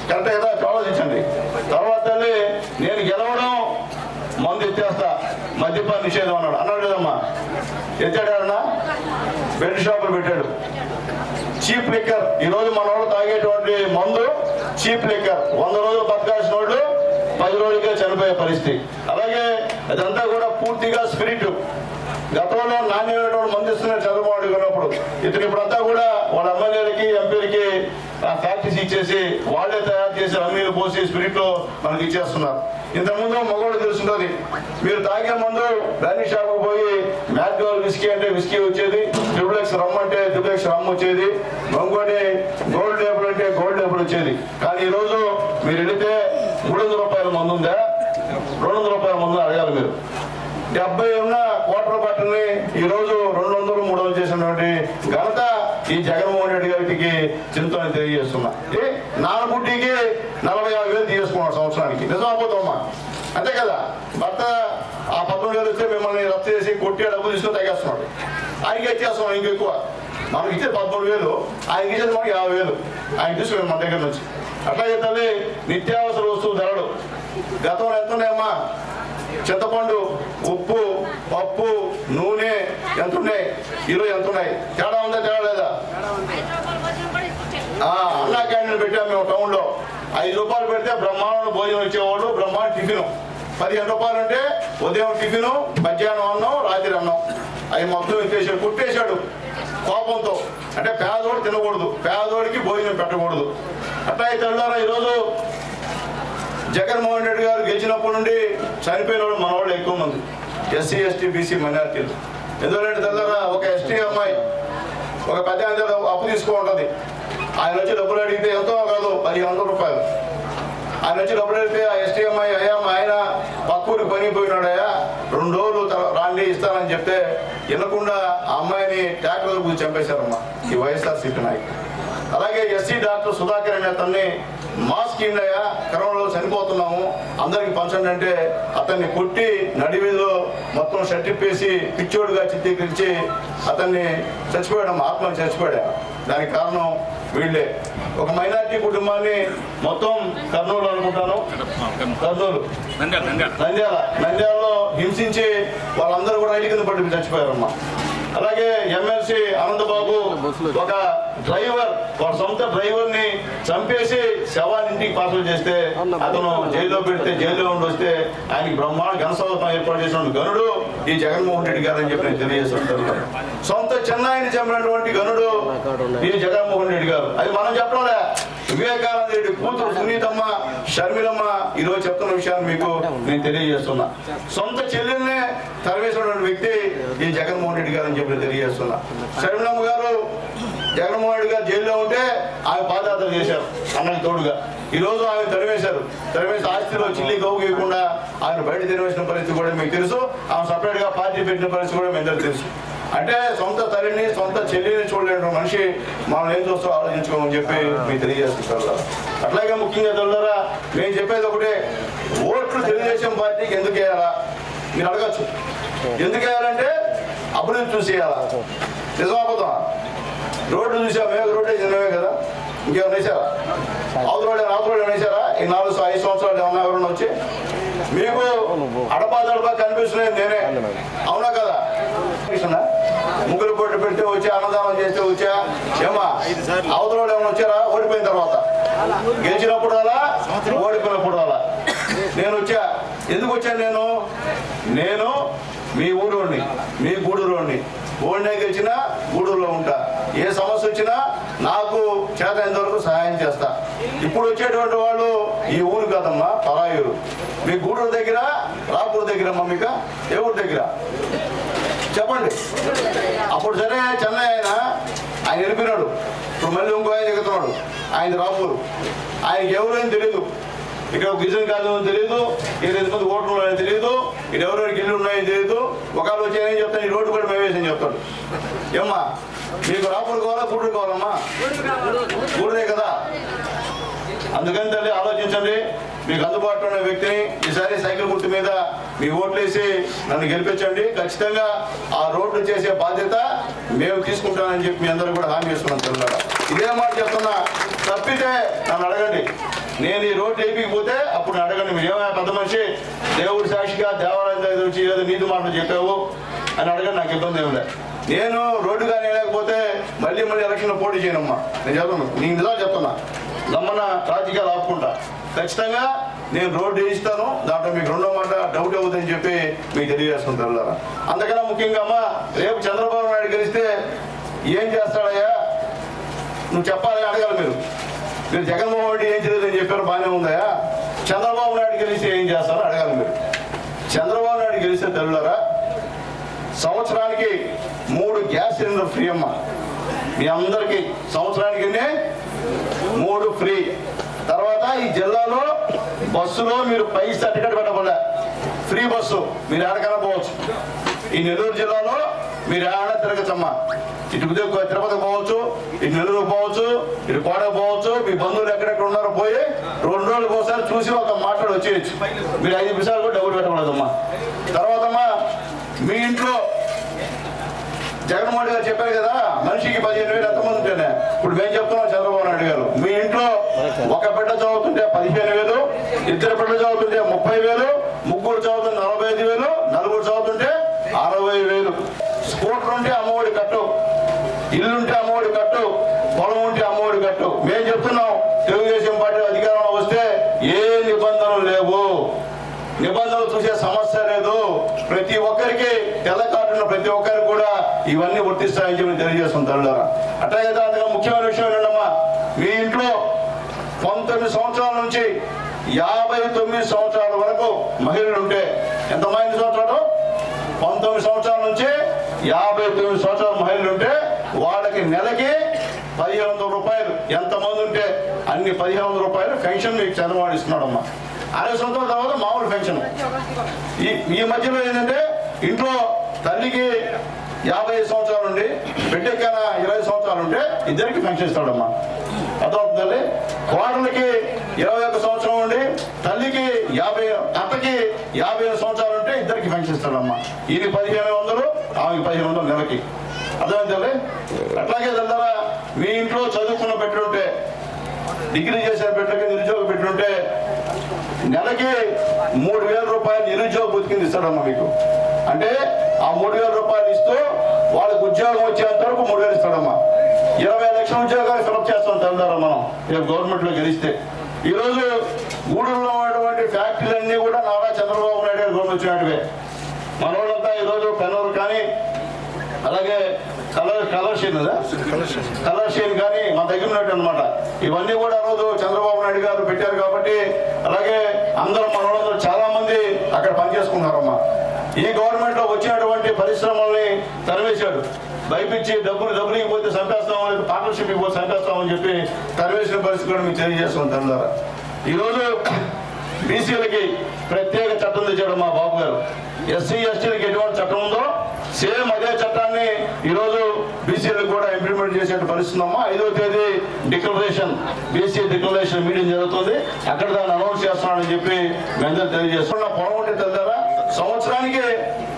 కరెక్ట్ కదా, ఆలోచించండి. తర్వాత నేను గెలవడం మందు ఎత్తేస్తా, మద్యపాన నిషేధం అన్నాడు. అన్నాడు కదమ్మా, ఎత్తాడన్నా బెల్ట్ షాపులు పెట్టాడు. చీప్ లిక్కర్, ఈ రోజు మన వాళ్ళు తాగేటువంటి మందు చీప్ లిక్కర్. 100 రోజులు బతకాల్సిన వాళ్ళు 10 రోజులకే చనిపోయే పరిస్థితి. అలాగే అదంతా కూడా పూర్తిగా స్పిరిట్. గతంలో నాణ్యమైనటువంటి మంది ఇస్తున్నారు చంద్రబాబు నాయుడు ఉన్నప్పుడు. ఇతను ఇప్పుడంతా కూడా వాళ్ళ ఎమ్మెల్యేలకి ఎంపీలకి ఫ్యాక్టరీస్ ఇచ్చేసి వాళ్ళే తయారు చేసి అమ్మీలు పోసి స్పిరిట్ లో మనకి ఇచ్చేస్తున్నారు. ఇంతకుముందు మగవాళ్ళు తెలుసుంటుంది, మీరు తాగే ముందు బ్రాండీ షాప్కి పోయి మ్యాక్డోల్ విస్కీ అంటే విస్కీ వచ్చేది, ట్రిపుల్ఎక్స్ రమ్ అంటే ట్రిపుల్ఎక్స్ రమ్ వచ్చేది, ఇంకోటి గోల్డ్ లేబుల్ అంటే గోల్డ్ లేబుల్ వచ్చేది. కానీ ఈ రోజు మీరు వెళితే 300 రూపాయల మందు ఉందా, 200 రూపాయల మందు అడగాలి మీరు. 70 ఉన్న క్వార్టర్ బాటిల్ని ఈ రోజు 200, 300 చేసినటువంటి ఘనత ఈ జగన్మోహన్ రెడ్డి గారికి చింతని తెలియజేస్తున్నా. నాలుగుటికి 45,000 తీసుకున్నాడు సంవత్సరానికి. నిజమైపోతామా అంతే కదా. భర్త ఆ 19,000 ఇస్తే మిమ్మల్ని రద్దు చేసి కొట్టి డబ్బులు తీసుకొని తగ్గేస్తున్నాడు. ఆయనకి ఇచ్చేస్తున్నాం ఇంకెక్కువ. మనకి ఇచ్చే 13,000, ఆయనకి ఇచ్చేది మనకి 50,000 ఆయన తీసుకుని మన దగ్గర నుంచి. అట్లాగే తల్లి నిత్యావసర వస్తువు ధరలు గతంలో ఎంత ఉన్నాయమ్మా, చింతపండు, ఉప్పు, పప్పు, నూనె ఎంత ఉన్నాయి, ఈరోజు ఎంత ఉన్నాయి, తేడా ఉందా, తేడా లేదా? అన్నా క్యాంటీన్ పెట్టాము మేము టౌన్ లో. 5 రూపాయలు పెడితే బ్రహ్మాండ భోజనం ఇచ్చేవాళ్ళు, బ్రహ్మాండ టిఫిన్. 15 రూపాయలు అంటే ఉదయం టిఫిను, మధ్యాహ్నం అన్నం, రాత్రి అన్నం. అవి మొత్తం ఎత్తేసాడు, కుట్టేశాడు కోపంతో. అంటే పేదోడు తినకూడదు, పేదోడికి భోజనం పెట్టకూడదు. అట్లా అయితే ఈరోజు జగన్మోహన్ రెడ్డి గారు గెలిచినప్పటి నుండి చనిపోయిన వాళ్ళు మన వాళ్ళు ఎక్కువ మంది, ఎస్సీ ఎస్టీ బీసీ మైనార్టీలు. ఎందుకంటే తెల్లరా ఒక ఎస్టీ అమ్మాయి ఒక పెద్ద అప్పు తీసుకుంటుంది. ఆయన వచ్చి డబ్బులు అడిగితే ఎంతో కాదు 1,500 రూపాయలు. ఆయన వచ్చి డబ్బులు అడిగితే ఆ ఎస్టీ అమ్మాయి, అయ్యా ఆయన పక్కూరికి పనిపోయినాడయ్యా 2 రోజులు రాండి ఇస్తానని చెప్తే వినకుండా ఆ అమ్మాయిని ట్రాక్టర్ గురించి చంపేశారమ్మా ఈ వైఎస్ఆర్సీపీ నాయకులు. అలాగే ఎస్సీ డాక్టర్ సుధాకర్ అనే అతన్ని మాస్క్ ఇండయా కరోనాలో చనిపోతున్నాము అందరికి పంచండి అంటే అతన్ని కొట్టి నడివీధిలో మొత్తం షర్టిప్పేసి పిచ్చోడుగా చిత్రీకరించి అతన్ని చచ్చిపోయాడమ్మా, ఆత్మహత్య చచ్చిపోయా. దానికి కారణం వీళ్ళే. ఒక మైనార్టీ కుటుంబాన్ని మొత్తం కర్నూలు అనుకుంటాను, కర్నూలు నంద్యాలలో హింసించి వాళ్ళందరూ కూడా రైలు కింద పట్టి చచ్చిపోయారమ్మా. అలాగే ఎమ్మెల్సీ అనంతబాబు ఒక డ్రైవర్, వారి సొంత డ్రైవర్ ని చంపేసి శవాన్ని ఇంటికి పార్సల్ చేస్తే అతను జైల్లో పెడితే జైల్లో ఉండి వస్తే ఆయనకి బ్రహ్మాండ ఘనసౌధం ఏర్పాటు చేసిన గనుడు ఈ జగన్మోహన్ రెడ్డి గారు అని చెప్పి నేను తెలియజేస్తుంటాను. సొంత చెన్నైని చంపినటువంటి గనుడు ఈ జగన్మోహన్ రెడ్డి గారు. అది మనం చెప్పడంలే, వివేకానంద రెడ్డి కూతురు సునీతమ్మ, షర్మిలమ్మ ఈరోజు చెప్తున్న విషయాన్ని మీకు నేను తెలియజేస్తున్నా. సొంత చెల్లెల్నే తరివేసినటువంటి వ్యక్తి ఈ జగన్మోహన్ రెడ్డి గారు అని చెప్పి తెలియజేస్తున్నా. షర్మిలమ్మ గారు జగన్మోహన్ రెడ్డి గారు జైల్లో ఉంటే ఆమె పాదయాత్ర చేశారు అన్నకి తోడుగా. ఈ రోజు ఆమె తరివేశారు. తరివేసి ఆస్తిలో చిల్లి గౌగీయకుండా ఆయన బయట తిరివేసిన పరిస్థితి కూడా మీకు తెలుసు. ఆమె సపరేట్ గా పార్టీ పెట్టిన పరిస్థితి కూడా మీ అందరికీ తెలుసు. అంటే సొంత తల్లిని సొంత చెల్లిని చూడలేని మనిషి మనం ఏం చూస్తూ ఆలోచించుకోమని చెప్పి మీకు తెలియజేస్తున్నారు. అట్లాగే ముఖ్యంగా తెలుగురా మేము చెప్పేది ఒకటే, ఓట్లు తెలుగుదేశం పార్టీకి ఎందుకు వేయాలా మీరు అడగచ్చు. ఎందుకు వేయాలంటే అభివృద్ధి చూసి వేయాలా. నిజమాపోతాం, రోడ్లు చూసా మేము, రోడ్డు వేసినవే కదా, ఇంకేమైనా వేసారా? అవతల వేసారా? ఈ 4-5 సంవత్సరాలు ఏమన్నా ఎవరన్నా వచ్చి మీకు అడపాదడపా కనిపిస్తున్నాయి నేనే, అవునా కదా? ముగ్గురు పోటీ పెడితే వచ్చి అన్నదానం చేస్తే వచ్చా ఏమా? అవతల ఏమైనా వచ్చారా? ఓడిపోయిన తర్వాత. గెలిచినప్పుడు అలా, ఓడిపోయినప్పుడు అలా. నేను వచ్చా. ఎందుకు వచ్చాను? నేను మీ ఊరోని, మీ గూడూరుని, ఓడినే గెలిచినా గూడూరులో ఉంటా. ఏ సమస్య వచ్చినా నాకు చేతనంత వరకు సహాయం చేస్తా. ఇప్పుడు వచ్చేటువంటి వాళ్ళు ఈ ఊరు కాదమ్మా, పరాయూరు. మీ గూడూరు దగ్గర, రాపూర్ దగ్గర, మమ్మీక ఏ ఊరు దగ్గర చెప్పండి. అప్పుడు సరే చెన్నై ఆయన వెళ్ళిపోయినాడు. ఇప్పుడు మళ్ళీ ఇంకో ఆయన దిగుతున్నాడు. ఆయన రాపూరు. ఆయనకి ఎవరైనా తెలీదు. ఇక్కడ ఒక గిరిజన కాదు తెలియదు, ఇక్కడ ఎంతమంది ఓట్లు ఉన్నాయని తెలియదు, ఇక్కడ ఎవరెవరికి ఇల్లు ఉన్నాయని తెలియదు. ఒకవేళ వచ్చి ఏం చెప్తాను, ఈ రోడ్డు కూడా మేమేసని చెప్తాడు. ఏమ్మా మీకు రాపూర్ కావాలా, గూడూరు కావాలమ్మా? గూడూరే కదా. అందుకని తల్లి ఆలోచించండి. మీకు అందుబాటులో ఉన్న వ్యక్తిని ఈసారి సైకిల్ గుర్తు మీద మీ ఓట్లేసి నన్ను గెలిపించండి. ఖచ్చితంగా ఆ రోడ్లు చేసే బాధ్యత మేము తీసుకుంటామని చెప్పి మీ అందరూ కూడా హామీ ఇస్తున్నాను తెలంగాణ. ఇదే మాట చెప్తున్నా, తప్పితే నన్ను అడగండి. నేను ఈ రోడ్డు వేయకపోతే అప్పుడు అడగండి. మీరు ఏమైనా పెద్ద మనిషి, దేవుడి సాక్షిగా దేవాలయం దగ్గర వచ్చి ఏదో నీతి మాటలు చెప్పావు అని అడగండి, నాకు ఇబ్బంది ఏమి లేదు. నేను రోడ్డు కానీ లేకపోతే మళ్ళీ ఎలక్షన్లో పోటీ చేయనమ్మా. నేను చెప్తాను, నీకు నిజాలు చెప్తున్నా. నమ్మన రాజకీయాలు ఆపుకుంటా. ఖచ్చితంగా నేను రోడ్డు వేయిస్తాను. దాంట్లో మీకు రెండో మాట డౌట్ అవుతుందని చెప్పి మీకు తెలియజేసుకుంటారు. అందుకన్నా ముఖ్యంగా అమ్మా, రేపు చంద్రబాబు నాయుడు గెలిస్తే ఏం చేస్తాడయ్యా నువ్వు చెప్పాలని అడగాలి. మీరు జగన్మోహన్ రెడ్డి ఏం చేయలేదని చెప్పారు, బాగానే ఉందయా. చంద్రబాబు నాయుడు గెలిస్తే ఏం చేస్తారో అడగాలి మీరు. చంద్రబాబు నాయుడు గెలిస్తే తెల్లారా సంవత్సరానికి 3 గ్యాస్ సిలిండర్ ఫ్రీ అమ్మా. మీ అందరికీ సంవత్సరానికి 3 ఫ్రీ. తర్వాత ఈ జిల్లాలో బస్సులో మీరు పైసా టికెట్ పెట్టబడ్డా ఫ్రీ బస్సు, మీరు ఎక్కడికైనా పోవచ్చు. ఈ నెల్లూరు జిల్లాలో మీరు ఏమైనా తిరగచ్చమ్మా. ఇటు తిరుపతికి పోవచ్చు, ఇటు నెల్లూరు పోవచ్చు, ఇటు కోటకు పోవచ్చు. మీ బంధువులు ఎక్కడెక్కడ ఉన్నారో పోయి 2 రోజులకు ఒకసారి చూసి ఒక మాట్లాడి వచ్చేయచ్చు. మీరు 5 నిమిషాలు కూడా డబ్బులు పెట్టకూడదమ్మా. తర్వాత మీ ఇంట్లో జగన్మోహన్ గారు చెప్పారు కదా, మనిషికి 15,000 ఎంతమంది ఉంటేనే. ఇప్పుడు మేము చెప్తున్నాం చంద్రబాబు నాయుడు గారు, మీ ఇంట్లో ఒక బిడ్డ చదువుతుంటే 15,000, 2 బిడ్డలు చదువుతుంటే 30,000, 3 చదువుతుంటే 45,000, 4 చదువుతుంటే 60,000. స్కూటర్ ఉంటే అమ్మఒడి కట్టు, ఇల్లుంటే అమ్మఒడి కట్టు, పొలం ఉంటే అమ్మఒడి కట్టు. మేము చెప్తున్నాం, తెలుగుదేశం పార్టీ అధికారంలో వస్తే ఏ నిబంధనలు లేవు, నిబంధనలు చూసే సమస్య లేదు. ప్రతి ఒక్కరికి తెల్ల కార్డు ఉన్న ప్రతి ఒక్కరికి కూడా ఇవన్నీ వర్తిస్తాయని చెప్పి తెలియజేస్తుంటారు. అట్లాగే దాంట్లో ముఖ్యమైన విషయం ఏంటమ్మా, మీ ఇంట్లో 19 సంవత్సరాల నుంచి 59 సంవత్సరాల వరకు మహిళలు ఉంటే, ఎంతమంది సంవత్సరాలు? 19 సంవత్సరాల నుంచి 59 సంవత్సరాల మహిళలు ఉంటే వాళ్ళకి నెలకి 1,500 రూపాయలు. ఎంతమంది ఉంటే అన్ని 1,500 రూపాయలు పెన్షన్ మీకు చంద్రబాబు ఇస్తున్నాడమ్మా. 60 సంవత్సరాల తర్వాత మామూలు పెన్షన్. ఈ మధ్యలో ఏంటంటే ఇంట్లో తల్లికి 55 సంవత్సరాలు ఉండి బిడ్డకైనా 20 సంవత్సరాలు ఉంటే ఇద్దరికి పెన్షన్ ఇస్తాడమ్మా. అదొక తల్లి. కోడలకి 21 సంవత్సరం ఉండి తల్లికి 50, అత్తకి 50 సంవత్సరాలు ఉంటే ఇద్దరికి పెన్షన్ ఇస్తాడమ్మా. ఇది 1,500, ఆమెకి 1,500 నెలకి. అర్థమైంది తల్లి. అట్లాగే తెల్లారా మీ ఇంట్లో చదువుకున్న పెట్టుంటే, డిగ్రీ చేసిన పెట్టకి నిరుద్యోగ పెట్టుంటే నెలకి 3,000 రూపాయలు నిరుద్యోగ బతికింది ఇస్తాడమ్మా మీకు. అంటే ఆ 3,000 రూపాయలు ఇస్తూ వాళ్ళకి ఉద్యోగం వచ్చేంత వరకు 3,000 ఇస్తాడమ్మా. 20 లక్షల ఉద్యోగాలు ఫిలప్ చేస్తాం తెలంగాణ మనం రేపు గవర్నమెంట్లో గెలిస్తే. ఈరోజు గూడూరులో ఉన్నటువంటి ఫ్యాక్టరీలన్నీ కూడా నారా చంద్రబాబు నాయుడు గారు గవర్నమెంట్ వచ్చినట్టువే. మన వాళ్ళంతా ఈరోజు పెన్నూరు కానీ అలాగే కలర్ షేన్ కానీ మన దగ్గర ఉన్నట్టు అనమాట. ఇవన్నీ కూడా రోజు చంద్రబాబు నాయుడు గారు పెట్టారు కాబట్టి అలాగే అందరూ మన వాళ్ళందరూ చాలా మంది అక్కడ పనిచేసుకున్నారమ్మా. ఈ గవర్నమెంట్ లో వచ్చినటువంటి పరిశ్రమల్ని తరివేశాడు. భయపించి డబ్బులు ఇవ్వకపోతే చంపేస్తామని, పార్ట్నర్షిప్ ఇవ్వకపోతే చంపేస్తామని చెప్పి తరివేసిన పరిస్థితి కూడా మీకు తెలియజేస్తున్నాం. ద్వారా ఈరోజు బీసీలకి ప్రత్యేక చట్టం తెచ్చాడు మా బాబు గారు. ఎస్సీ ఎస్టీలకి ఎటువంటి చట్టం ఉందో సేమ్ అదే చట్టాన్ని ఈరోజు బీసీలకు కూడా ఇంప్లిమెంట్ చేసే పరిస్థితి అమ్మా. 5వ తేదీ డిక్లరేషన్, బీసీ డిక్లరేషన్ మీటింగ్ జరుగుతుంది. అక్కడ దాన్ని అనౌన్స్ చేస్తున్నానని చెప్పి మీ అందరూ తెలియజేస్తున్నా. పొలం ఉంటే తెలుదారా, సంవత్సరానికి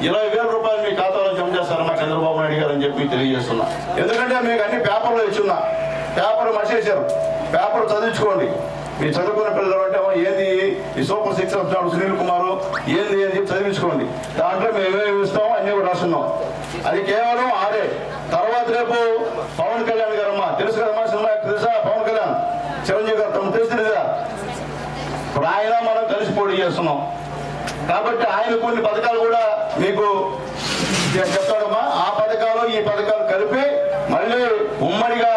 20,000 రూపాయలు మీ ఖాతాలో జమ చేస్తారమ్మా చంద్రబాబు నాయుడు గారు అని చెప్పి తెలియజేస్తున్నా. ఎందుకంటే మీకు అన్ని పేపర్లో ఇచ్చున్నా, పేపర్ మర్చేశారు. పేపర్ చదివించుకోండి. మీరు చదువుకున్న పిల్లలు అంటే ఏంది ఈ సూపర్ 6 అంటున్నాడు సునీల్ కుమార్ ఏంది అని చెప్పి చదివించుకోండి. దాంట్లో మేము ఏమేమి ఇస్తామో అన్నీ కూడా రాస్తున్నాం. అది కేవలం 6. తర్వాత రేపు పవన్ కళ్యాణ్ గారమ్మా, తెలుసు కదమ్మా, సినిమా తెలుసా పవన్ కళ్యాణ్, చిరంజీవి గారు తమ తెలుసుదా. ఇప్పుడు ఆయన మనం కలిసి పోటీ చేస్తున్నాం కాబట్టి ఆయన కొన్ని పథకాలు కూడా మీకు చెప్తాడమ్మా. ఆ పథకాలు ఈ పథకాలు కలిపి మళ్ళీ ఉమ్మడిగా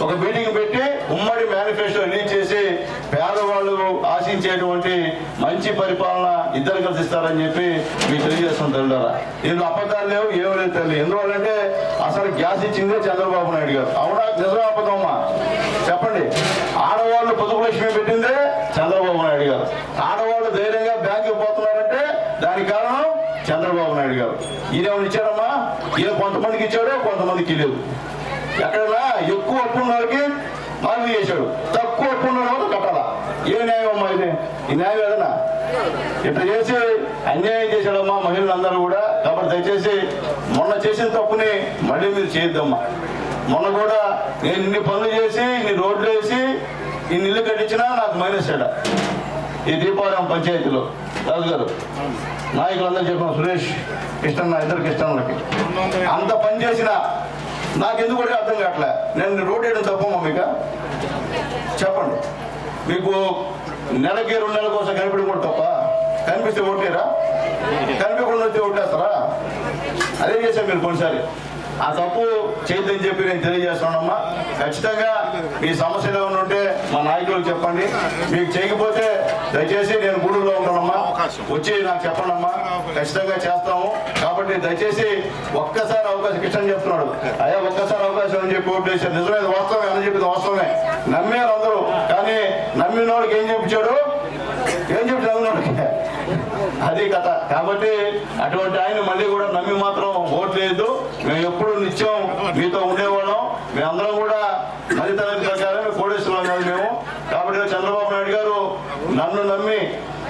ఒక మీటింగ్ పెట్టి ఉమ్మడి మేనిఫెస్టో రిలీజ్ చేసి పేదవాళ్ళు ఆశించేటువంటి మంచి పరిపాలన ఇద్దరు కలిసి ఇస్తారని చెప్పి మీకు తెలియజేస్తాం. తెలుడారా, ఇందులో అబద్ధాలు లేవు, ఏమీ లేదు తెలియదు. ఎందువల్లంటే అసలు గ్యాస్ ఇచ్చిందే చంద్రబాబు నాయుడు గారు. అవునా నిజం అబద్ధమ్మా చెప్పండి. ఆడవాళ్ళు పొదుపు లక్ష్మి పెట్టిందే చంద్రబాబు నాయుడు గారు. ఆడవాళ్ళు ధైర్యంగా బ్యాంకుకి పోతున్నారంటే దానికి కారణం చంద్రబాబు నాయుడు గారు. ఈయన ఇచ్చాడమ్మా, ఈయన కొంతమందికి ఇచ్చాడు, కొంతమందికి లేదు. ఎక్కడైనా ఎక్కువ అప్పున్న వాళ్ళకి మాఫీ చేశాడు, తక్కువ అప్పున్న వాళ్ళు కట్టాలా. ఏ న్యాయం అమ్మా ఇది? ఈ న్యాయం ఏదన్నా ఇట్లా చేసి అన్యాయం చేశాడమ్మా మహిళలందరూ కూడా. కాబట్టి దయచేసి మొన్న చేసిన తప్పుని మళ్ళీ మీరు చేయొద్దమ్మా. మొన్న కూడా నేను ఇన్ని పనులు చేసి, ఇన్ని రోడ్లు వేసి, ఇన్ని ఇల్లు కట్టించినా నాకు మైనస్ ఏడా ఈ దీపావళి పంచాయతీలో. రాజు గారు నాయకులందరూ చెప్పాను, సురేష్ కృష్ణ ఇద్దరు కృష్ణకి అంత పని చేసినా నాకెందుకు కూడా అర్థం కావట్లే. నేను రోడ్ వేయడం తప్పమ్మా మీకు చెప్పండి. మీకు నెలకి 2 నెలల కోసం కనిపించడం కూడా తప్ప? కనిపిస్తే ఓటేరా? కనిపించకుండా వచ్చి ఓటేస్తారా? అదే చేశాను మీరు కొన్నిసారి. ఆ తప్పు చేయొద్దని చెప్పి నేను తెలియజేస్తున్నానమ్మా. ఖచ్చితంగా మీ సమస్యలు ఏమైనా ఉంటే మా నాయకులకు చెప్పండి. మీకు చేయకపోతే దయచేసి నేను గూడూరులో ఉంటానమ్మా, వచ్చి నాకు చెప్పండి అమ్మా, ఖచ్చితంగా చేస్తాము. కాబట్టి దయచేసి ఒక్కసారి అవకాశం, కృష్ణ చెప్తున్నాడు అయ్యా ఒక్కసారి అవకాశం అని చెప్పి ఓట్లు వేశారు. నిజమే, వాస్తవమే అని చెప్పింది వాస్తవమే. నమ్మారు అందరూ. కానీ నమ్మిన వాడికి ఏం చెప్పించాడు? నమ్మినోడికి అది కథ. కాబట్టి అటువంటి ఆయన మళ్ళీ కూడా నమ్మి మాత్రం ఓట్లు లేదు. మేము ఎప్పుడు నిత్యం మీతో ఉండేవాళ్ళం. మేమందరం కూడా నది తరగతి ప్రకారం కోటేశ్వరం కాదు మేము. కాబట్టి చంద్రబాబు నాయుడు గారు నన్ను నమ్మి,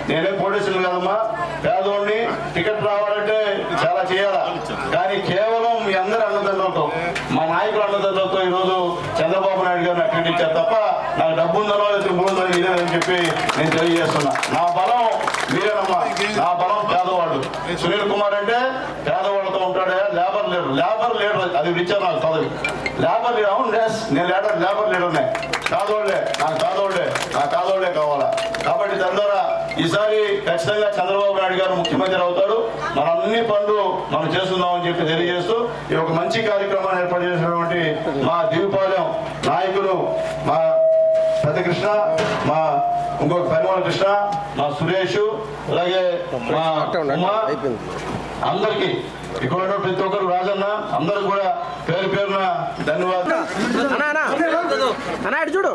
నేనే కోటేశ్వరం కాదమ్మా, పేదోడిని, టికెట్ రావాలంటే చాలా చేయాలా. కానీ కేవలం మీ అందరి అన్నదండలతో, మా నాయకుల అన్నదండలతో ఈరోజు చంద్రబాబు నాయుడు గారిని అక్కడికి ఇచ్చారు తప్ప నాకు డబ్బు ఉందనో లేదో ఇదేనని చెప్పి నేను తెలియజేస్తున్నా. నా బలం మీరేనమ్మా, నా బలం పేదవాళ్ళు. సునీల్ కుమార్ అంటే పేదవాళ్ళతో ఉంటాడే, లేబర్ లీడర్ అది ఇచ్చారు నాకు పదవి. లేబర్ లీడర్, అవును నేను లేబర్ లీడర్నే. కాదోళ్లే నాకు కాదోళ్లే కావాలా. కాబట్టి దాని ద్వారా ఈసారి ఖచ్చితంగా చంద్రబాబు నాయుడు గారు ముఖ్యమంత్రి అవుతాడు. మన అన్ని పనులు మనం చేస్తున్నామని చెప్పి తెలియజేస్తూ ఈ ఒక మంచి కార్యక్రమాన్ని ఏర్పాటు చేసినటువంటి మా దీపాలెం నాయకులు, మా పెద్దకృష్ణ, మా ఇంకొక పరిమళ కృష్ణ, మా సురేష్, అలాగే మా ఉమా, అందరికీ ఇక్కడ ప్రతి ఒక్కరు, రాజన్న, అందరూ కూడా పేరు పేరున ధన్యవాదాలు. చూడు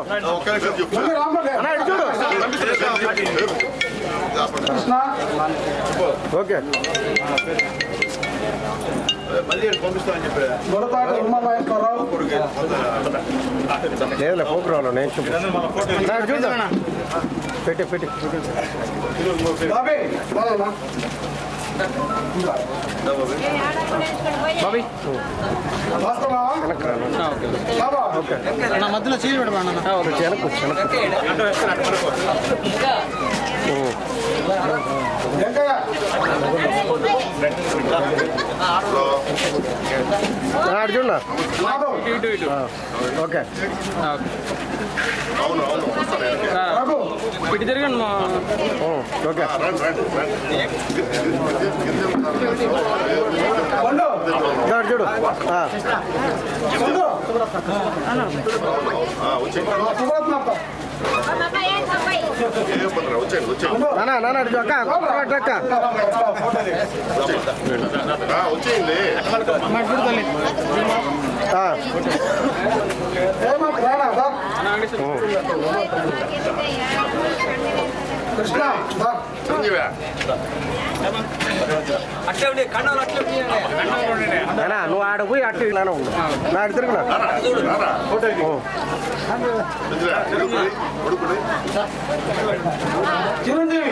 ఓకే మళ్ళీ పంపిస్తామని చెప్పారు. లేదులే పోకురావు నేను చూద్దాం. పెట్టి బాబీ మధ్యలో చేయలు వెనక్కు అర్జున్ ఓకే ఇటు తిరగండి మా ఓకే చూడు నాన్న అక్క అక్క వచ్చేయండి చిరంజీవి నువ్వు ఆడ పోయి అట్లా ఇలానే ఉండు నా అటు తిరుగునా చిరంజీవి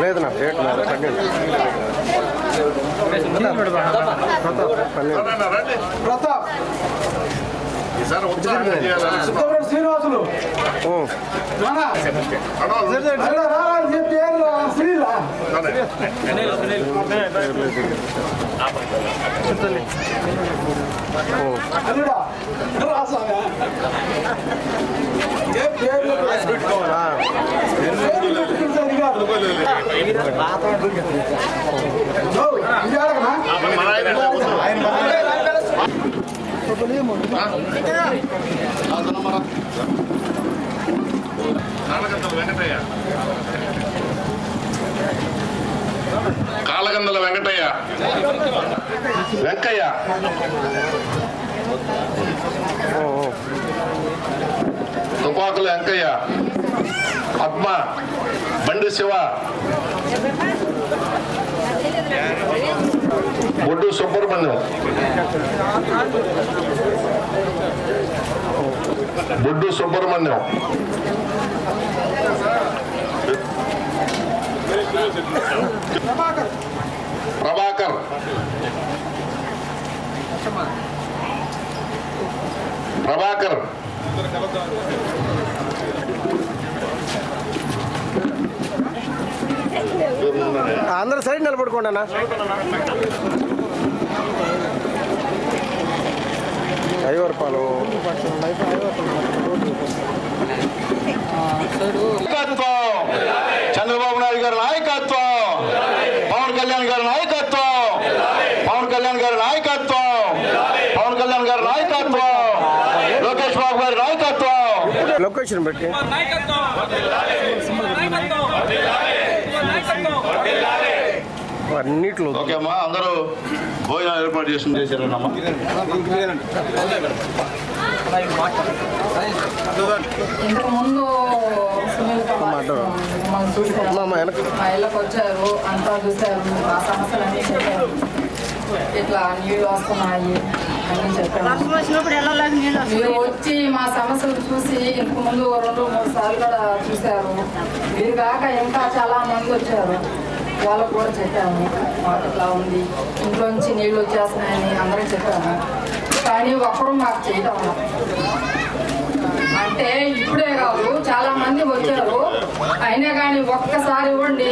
లేదు నా రేట్ ప్రతాప్ ఈసారి ఉత్సాహంగా చేయాలి శ్రీనివాసులు కాలగందల వెంకటయ్య వెంకయ్య తుపాకుల వెంకయ్య పద్మ బండి శివ బొడ్డు సుబ్రహ్మణ్యం బొడ్డు సుబ్రహ్మణ్యం ప్రభాకర్ ప్రభాకర్ అందరు సైడ్ నిలబడుకోండి అన్న ఐవర్పాలు చంద్రబాబు నాయుడు గారి నాయకత్వం, పవన్ కళ్యాణ్ గారి నాయకత్వం, పవన్ కళ్యాణ్ గారి నాయకత్వం, పవన్ కళ్యాణ్ గారి నాయకత్వం, లోకేష్ బాబు గారి నాయకత్వం. లొకేషన్ పెట్టి అన్నిట్లో ఓకే అమ్మా, అందరూ భోజనాలు ఏర్పాటు చేశారన్నమ్మా. ఇంతకు ముందు మా ఇళ్ళకి వచ్చారు, అంతా చూశారు, ఆ సమస్యలన్నీ చెప్పారు. ఇట్లా నీళ్ళు వస్తున్నాయి అన్నీ చెప్పారు. మీరు వచ్చి మా సమస్యలు చూసి ఇంతకు ముందు 2-3 సార్లు కూడా చూశారు. మీరు కాక ఇంకా చాలా మంది వచ్చారు, వాళ్ళకు కూడా చెప్పాము మాకు ఇట్లా ఉంది, ఇంట్లోంచి నీళ్ళు వచ్చేస్తున్నాయని అందరూ చెప్పాము. కానీ ఒక్కడు మాకు చేయడం అంటే ఇప్పుడే కాదు, చాలా మంది వచ్చారు, అయినా కానీ ఒక్కసారి ఇవ్వండి,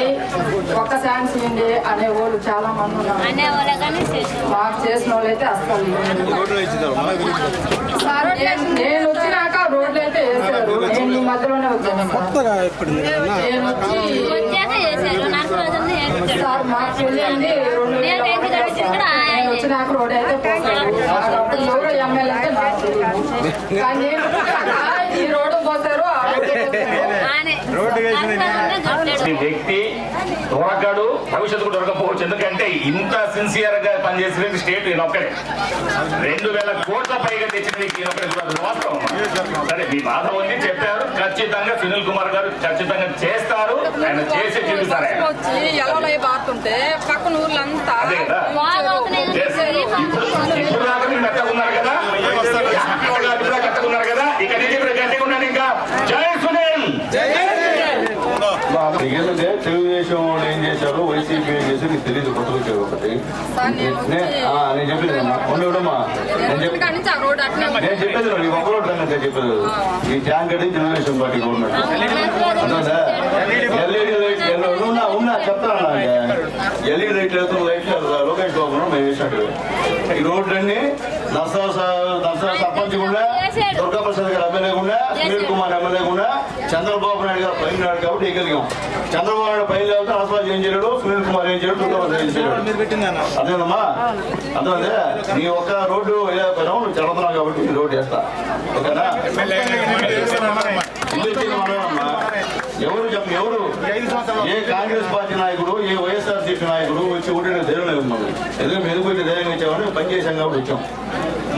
ఒక్క ఛాన్స్ ఇవ్వండి అనే వాళ్ళు చాలా మంది ఉన్నారు. మాకు చేసిన వాళ్ళు అయితే అసలు నేను వచ్చినాక రోడ్లు అయితే వేసారు. నేను ఈ మధ్యలోనే వచ్చాను నేను వచ్చి సార్ మాకు తెలియండి 2000 నేను వచ్చినాక రోడ్ అయితే పోతారు. అప్పుడు ఎవరో ఎమ్మెల్యే అంటే నాకు తెలియదు. కానీ ఈ రోడ్డు పోతారు, ఈ వ్యక్తి దొరకడు, భవిష్యత్తు దొరకపోవచ్చు. ఎందుకంటే ఇంత సిన్సియర్ గా పనిచేసిన స్టేట్ ఈయనొక్కడే. 2000 కోట్ల పైగా తెచ్చిన ఈయనొక్కడే వాస్తవం. సరే, మీ బాధ ఉంది చెప్పారు. ఖచ్చితంగా సునీల్ కుమార్ గారు ఖచ్చితంగా చేస్తారు, ఆయన చేసి చూపిస్తారు. బాతుంటే పక్కన ఊర్లంతా అదే కదా, ఇప్పుడు దాకా మీరు మెత్తకున్నారు కదా, కట్టుకున్నారు కదా, ఇక నుంచి మీరు గట్టిగా ఉన్నాడు. ఇంకా జై సునీల్. వైసీపీ ఏం చేసి నీకు తెలియదు, కొత్తగా వచ్చావు ఒకటి. సార్ నేను నేను చెప్పేది ఉండమ్మా, నేను చెప్పేది నీ ఒక్క రోడ్డు సంగతి చెప్పేది. ఈ ట్యాంక్ అనేది Telugu Desam party government LED light ఉన్నా చెప్తాను. ఎల్ఈడి లైట్ లైట్లు లోకేష్ బాబు మేము వేసినట్టు ఈ రోడ్లన్నీ నర్సరావు సర్పంచ్ కూడా, దుర్గాప్రసాద్ గారు ఎమ్మెల్యే కూడా, సునీల్ కుమార్ ఎమ్మెల్యే కూడా, చంద్రబాబు నాయుడు గారు పైన నాడు కాబట్టి ఎగలిగాం. చంద్రబాబు నాయుడు పైన లేకపోతే నర్సరాజు ఏం చేయలేడు, సునీల్ కుమార్ ఏం చేయడు, దుర్గాప్రసాద్ ఏం చేయలేడు. అదేనమ్మా, అర్థమైందే. నీ ఒక్క రోడ్డు వేయకపోయినా నువ్వు చదువుతున్నావు కాబట్టి ఈ రోడ్డు వేస్తా, ఓకేనా? ఎవరు చెప్పు, ఎవరు ఏ కాంగ్రెస్ పార్టీ నాయకుడు, ఏ వైఎస్ఆర్సీపీ నాయకుడు వచ్చి ఓడిన ధైర్యం లేదు మనం. ఎందుకంటే మేము పోయిన ధైర్యం ఇచ్చామని పని చేసాం కాబట్టి వచ్చాం.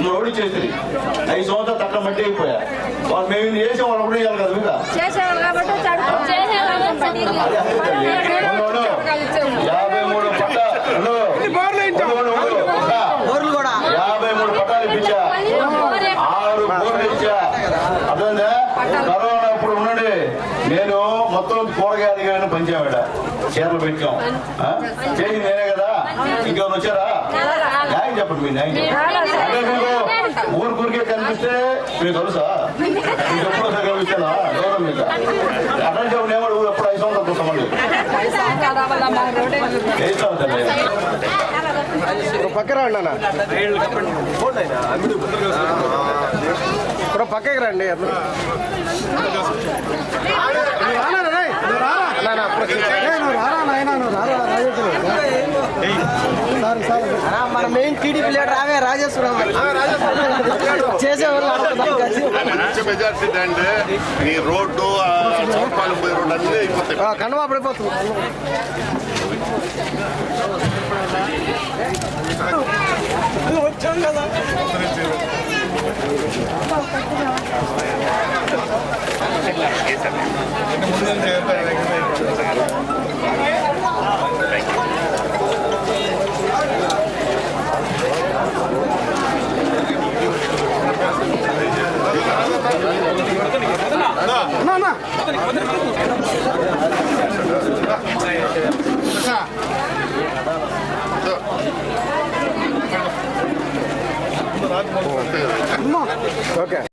నువ్వు ఓడి చేస్తుంది 5 సంవత్సరాలు తక్కువ మట్టి అయిపోయా. వాళ్ళు మేము ఇది చేసాం, వాళ్ళు కూడా చేయాలి కదా మీద. 53 పట్టాలు ఇప్పించా, 6 బోర్లు ఇచ్చా. అర్థమైందా? కరోనా ఇప్పుడు ఉండండి, నేను మొత్తం కూరగాయలు కానీ పంచామేడ చీరలు పెట్టాం, చేసి నేనే కదా. ఇంకెవరు వచ్చారా? న్యాయం చెప్పండి, మీ న్యాయం చెప్పండి. ఊరికే కనిపిస్తే మీకు తెలుసా? మీకు ఎప్పుడు ఒకసారి కనిపిస్తానా గౌరవం మీద? అట్లాంటి నేవాడు ఎప్పుడు 5 సంవత్సరాలు చూస్తామండి. వేస్తాం తల్లి, పక్కన రండి అన్న, ఇప్పుడు పక్కకి రండి. మన మెయిన్ టీడీపీ లీడర్ రావే రాజేశ్వరం చేసేవాళ్ళు మెజార్టీ అంటే ఈ రోడ్డు చౌపాలు పోయి రోడ్డు అన్నీ అయిపోతాయి. కన్నవా పడిపోతుంది. వచ్చాం కదా ముందు